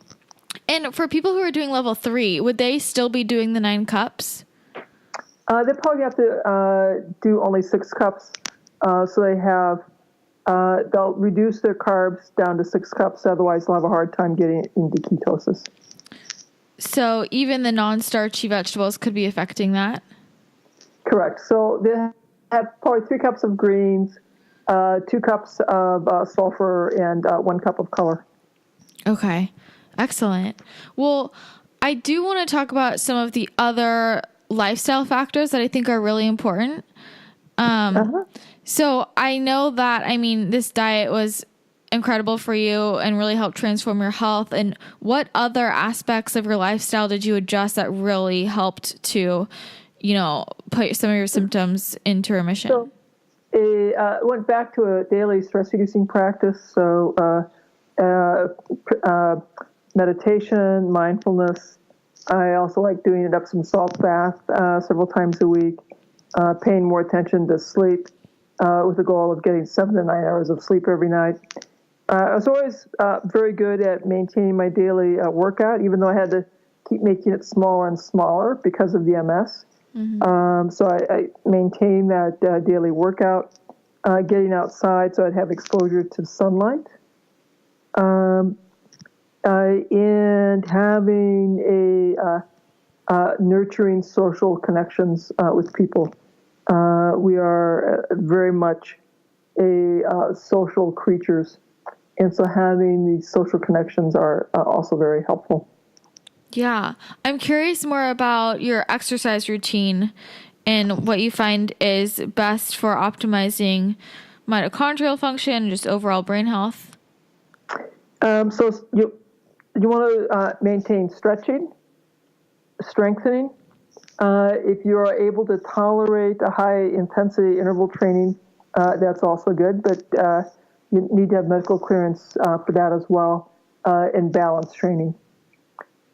Speaker 1: And for people who are doing level 3, would they still be doing the 9 cups?
Speaker 3: They probably have to do only 6 cups. So they'll reduce their carbs down to 6 cups. Otherwise, they'll have a hard time getting into ketosis.
Speaker 1: So even the non-starchy vegetables could be affecting that?
Speaker 3: Correct. So they have probably 3 cups of greens, 2 cups of sulfur, and 1 cup of color. Okay.
Speaker 1: Excellent. Well, I do want to talk about some of the other lifestyle factors that I think are really important. So I know that, this diet was incredible for you and really helped transform your health. And what other aspects of your lifestyle did you adjust that really helped to, put some of your symptoms into remission?
Speaker 3: So I went back to a daily stress-reducing practice. So meditation, mindfulness. I also like doing an Epsom salt bath several times a week, paying more attention to sleep with the goal of getting 7 to 9 hours of sleep every night. I was always very good at maintaining my daily workout, even though I had to keep making it smaller and smaller because of the MS. Mm-hmm. So I maintained that daily workout, getting outside so I'd have exposure to sunlight. And having nurturing social connections with people. We are very much social creatures, and so having these social connections are also very helpful.
Speaker 1: Yeah. I'm curious more about your exercise routine and what you find is best for optimizing mitochondrial function and just overall brain health.
Speaker 3: So you want to maintain stretching, strengthening. If you are able to tolerate a high-intensity interval training, that's also good, but you need to have medical clearance for that as well, and balance training.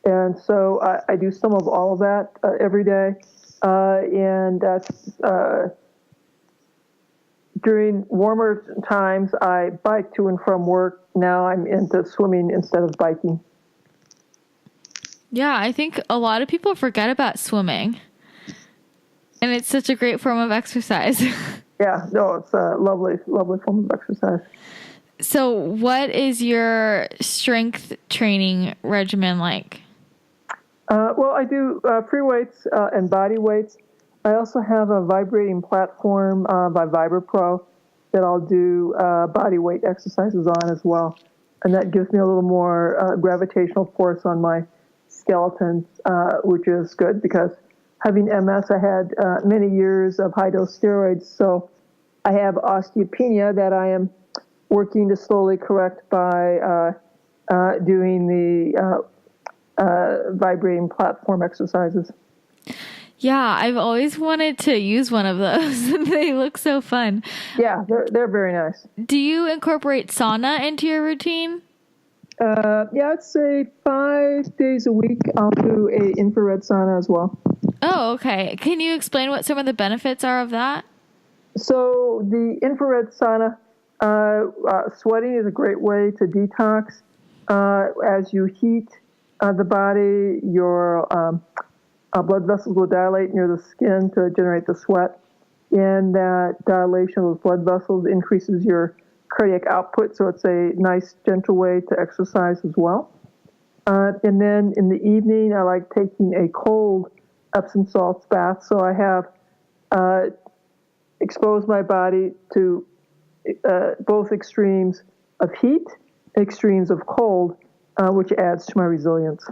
Speaker 3: And so I do some of all of that every day, and during warmer times, I bike to and from work. Now I'm into swimming instead of biking.
Speaker 1: Yeah, I think a lot of people forget about swimming. And it's such a great form of exercise.
Speaker 3: Yeah, no, it's a lovely, lovely form of exercise.
Speaker 1: So what is your strength training regimen like?
Speaker 3: Well, I do free weights and body weights. I also have a vibrating platform by VibraPro that I'll do body weight exercises on as well. And that gives me a little more gravitational force on my skeleton, which is good because having MS, I had many years of high-dose steroids, so I have osteopenia that I am working to slowly correct by doing the vibrating platform exercises.
Speaker 1: Yeah, I've always wanted to use one of those. They look so fun.
Speaker 3: Yeah, they're very nice.
Speaker 1: Do you incorporate sauna into your routine?
Speaker 3: Yeah, I'd say 5 days a week. I'll do a infrared sauna as well.
Speaker 1: Oh, okay. Can you explain what some of the benefits are of that?
Speaker 3: So the infrared sauna, sweating is a great way to detox. As you heat the body, your blood vessels will dilate near the skin to generate the sweat. And that dilation of those blood vessels increases your cardiac output, so it's a nice, gentle way to exercise as well. And then in the evening, I like taking a cold Epsom salts bath. So I have exposed my body to both extremes of heat and extremes of cold, which adds to my resilience.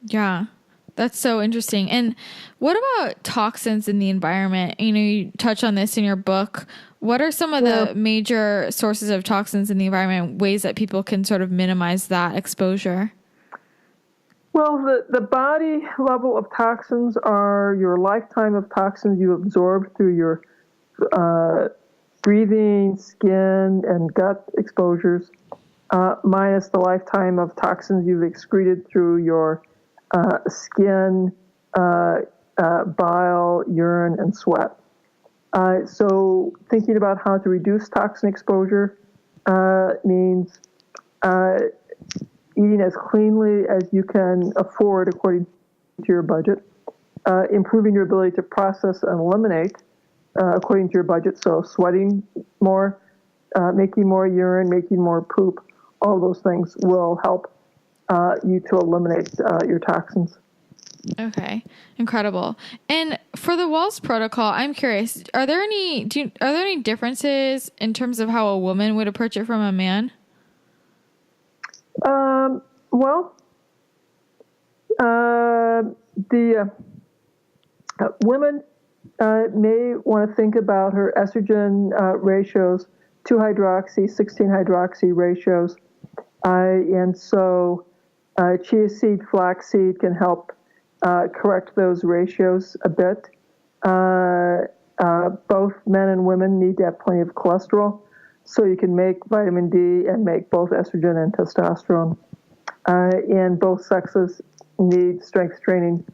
Speaker 1: Yeah, that's so interesting. And what about toxins in the environment? You know, you touch on this in your book. What are some of the major sources of toxins in the environment, ways that people can sort of minimize that exposure?
Speaker 3: Well, the body level of toxins are your lifetime of toxins you absorb through your breathing, skin, and gut exposures, minus the lifetime of toxins you've excreted through your skin, bile, urine, and sweat. So thinking about how to reduce toxin exposure means eating as cleanly as you can afford according to your budget, improving your ability to process and eliminate according to your budget, so sweating more, making more urine, making more poop, all those things will help you to eliminate your toxins.
Speaker 1: Okay, incredible. And for the Wahls Protocol, I'm curious: are there any differences in terms of how a woman would approach it from a man?
Speaker 3: Well, the women may want to think about her estrogen ratios, 2-hydroxy, 16-hydroxy ratios, and so chia seed, flaxseed can help correct those ratios a bit. Both men and women need to have plenty of cholesterol, so you can make vitamin D and make both estrogen and testosterone. And both sexes need strength training,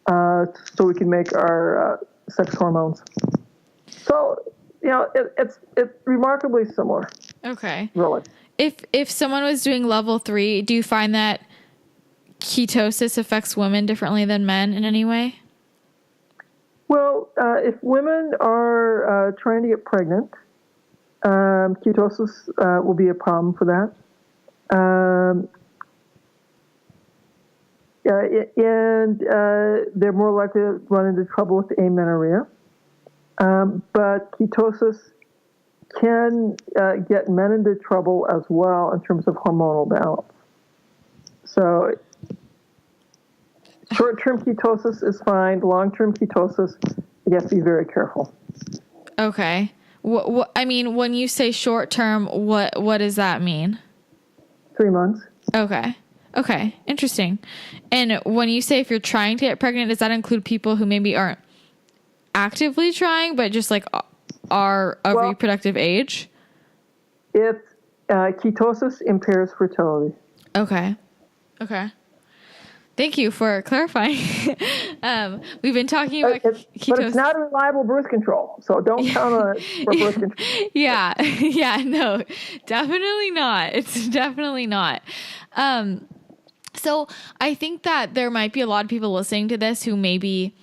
Speaker 3: so we can make our sex hormones. So, you know, it's remarkably similar.
Speaker 1: Okay.
Speaker 3: Really.
Speaker 1: If someone was doing level 3, do you find that ketosis affects women differently than men in any way?
Speaker 3: Well, if women are trying to get pregnant, ketosis will be a problem for that. And they're more likely to run into trouble with amenorrhea. But ketosis can get men into trouble as well in terms of hormonal balance. So short-term ketosis is fine. Long-term ketosis, you have to be very careful.
Speaker 1: Okay. What I mean, when you say short-term, what does that mean?
Speaker 3: 3 months.
Speaker 1: Okay. Okay. Interesting. And when you say if you're trying to get pregnant, does that include people who maybe aren't actively trying, but just like are of reproductive age?
Speaker 3: If ketosis impairs fertility.
Speaker 1: Okay. Okay. Thank you for clarifying. We've been talking about ketosis.
Speaker 3: But it's not a reliable birth control, so don't count on it for birth control.
Speaker 1: Yeah. Yeah, no, definitely not. It's definitely not. So I think that there might be a lot of people listening to this who maybe,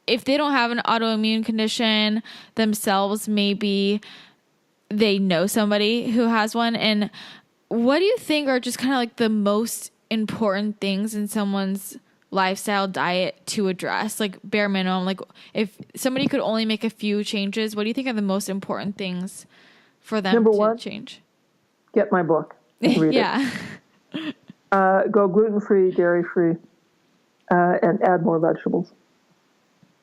Speaker 1: if they don't have an autoimmune condition themselves, maybe they know somebody who has one. And what do you think are just kind of like the most important things in someone's lifestyle diet to address, like bare minimum? Like if somebody could only make a few changes, what do you think are the most important things for them
Speaker 3: Number
Speaker 1: to
Speaker 3: one,
Speaker 1: change?
Speaker 3: Get my book and read
Speaker 1: Yeah.
Speaker 3: it. Go gluten-free, dairy-free. and add more vegetables.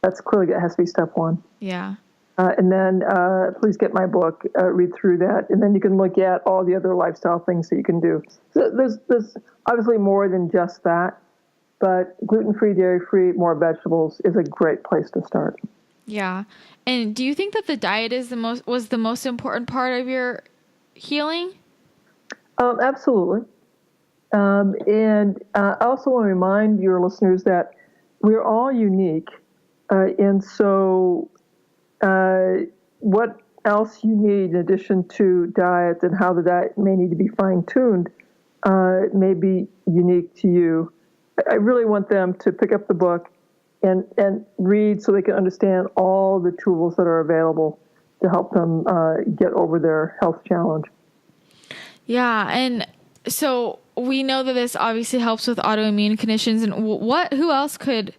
Speaker 3: That's clearly, it has to be step one.
Speaker 1: Yeah.
Speaker 3: And then please get my book, read through that, and then you can look at all the other lifestyle things that you can do. So there's obviously more than just that, but gluten-free, dairy-free, more vegetables is a great place to start.
Speaker 1: Yeah. And do you think that the diet was the most important part of your healing?
Speaker 3: Absolutely. And I also want to remind your listeners that we're all unique. And so what else you need in addition to diet and how the diet may need to be fine-tuned may be unique to you. I really want them to pick up the book and read so they can understand all the tools that are available to help them get over their health challenge.
Speaker 1: Yeah, and so we know that this obviously helps with autoimmune conditions. And who else could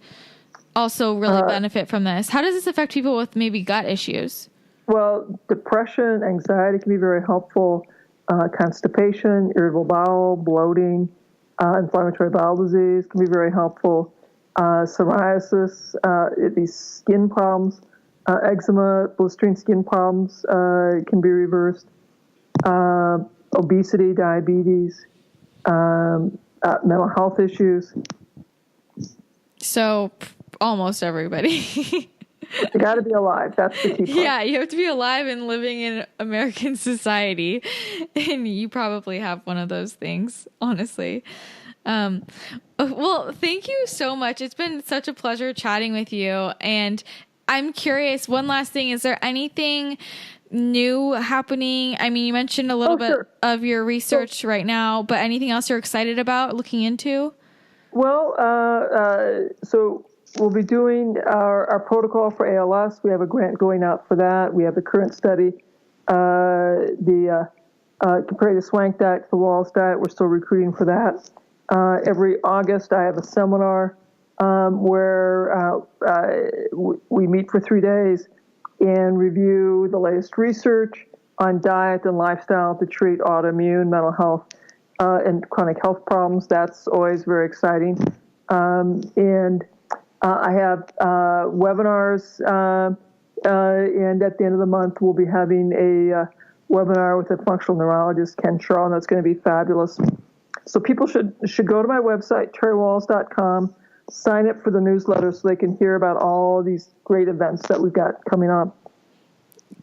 Speaker 1: also really benefit from this? How does this affect people with maybe gut issues?
Speaker 3: Well, depression, anxiety can be very helpful. Constipation, irritable bowel, bloating, inflammatory bowel disease can be very helpful. Psoriasis, these skin problems, eczema, blistering skin problems can be reversed. Obesity, diabetes, mental health issues.
Speaker 1: So almost everybody.
Speaker 3: You got to be alive. That's the key part.
Speaker 1: Yeah, you have to be alive and living in American society. And you probably have one of those things, honestly. Well, thank you so much. It's been such a pleasure chatting with you. And I'm curious, one last thing, is there anything new happening? I mean, you mentioned a little bit of your research right now, but anything else you're excited about looking into? Well,
Speaker 3: so we'll be doing our protocol for ALS. We have a grant going out for that. We have the current study, comparing the swank diet to the Wahls diet. We're still recruiting for that. Every August, I have a seminar where we meet for 3 days and review the latest research on diet and lifestyle to treat autoimmune, mental health, and chronic health problems. That's always very exciting. And I have webinars, and at the end of the month, we'll be having a webinar with a functional neurologist, Ken Shaw, and that's going to be fabulous. So people should go to my website, terrywahls.com, sign up for the newsletter so they can hear about all these great events that we've got coming up.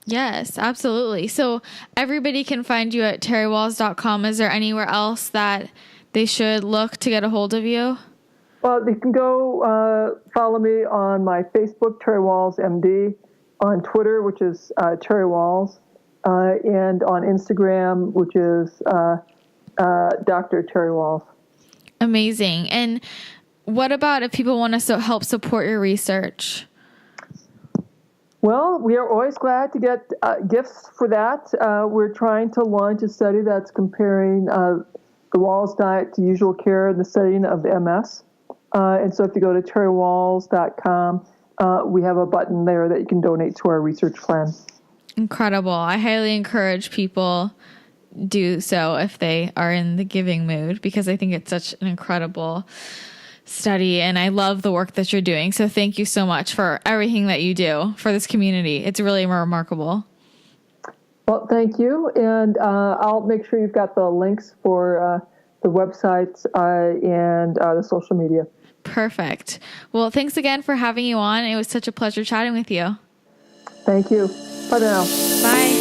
Speaker 1: Yes, absolutely. So everybody can find you at terrywahls.com. Is there anywhere else that they should look to get a hold of you?
Speaker 3: Well, they can go follow me on my Facebook, Terry Wahls MD, on Twitter, which is Terry Wahls, and on Instagram, which is Dr. Terry Wahls.
Speaker 1: Amazing. And what about if people want to help support your research?
Speaker 3: Well, we are always glad to get gifts for that. We're trying to launch a study that's comparing the Wahls diet to usual care in the setting of MS. And so if you go to terrywahls.com, we have a button there that you can donate to our research plan.
Speaker 1: Incredible. I highly encourage people do so if they are in the giving mood, because I think it's such an incredible study and I love the work that you're doing. So thank you so much for everything that you do for this community. It's really remarkable.
Speaker 3: Well, thank you. And I'll make sure you've got the links for the websites and the social media.
Speaker 1: Perfect. Well, thanks again for having you on. It was such a pleasure chatting with you.
Speaker 3: Thank you. Bye now.
Speaker 1: Bye.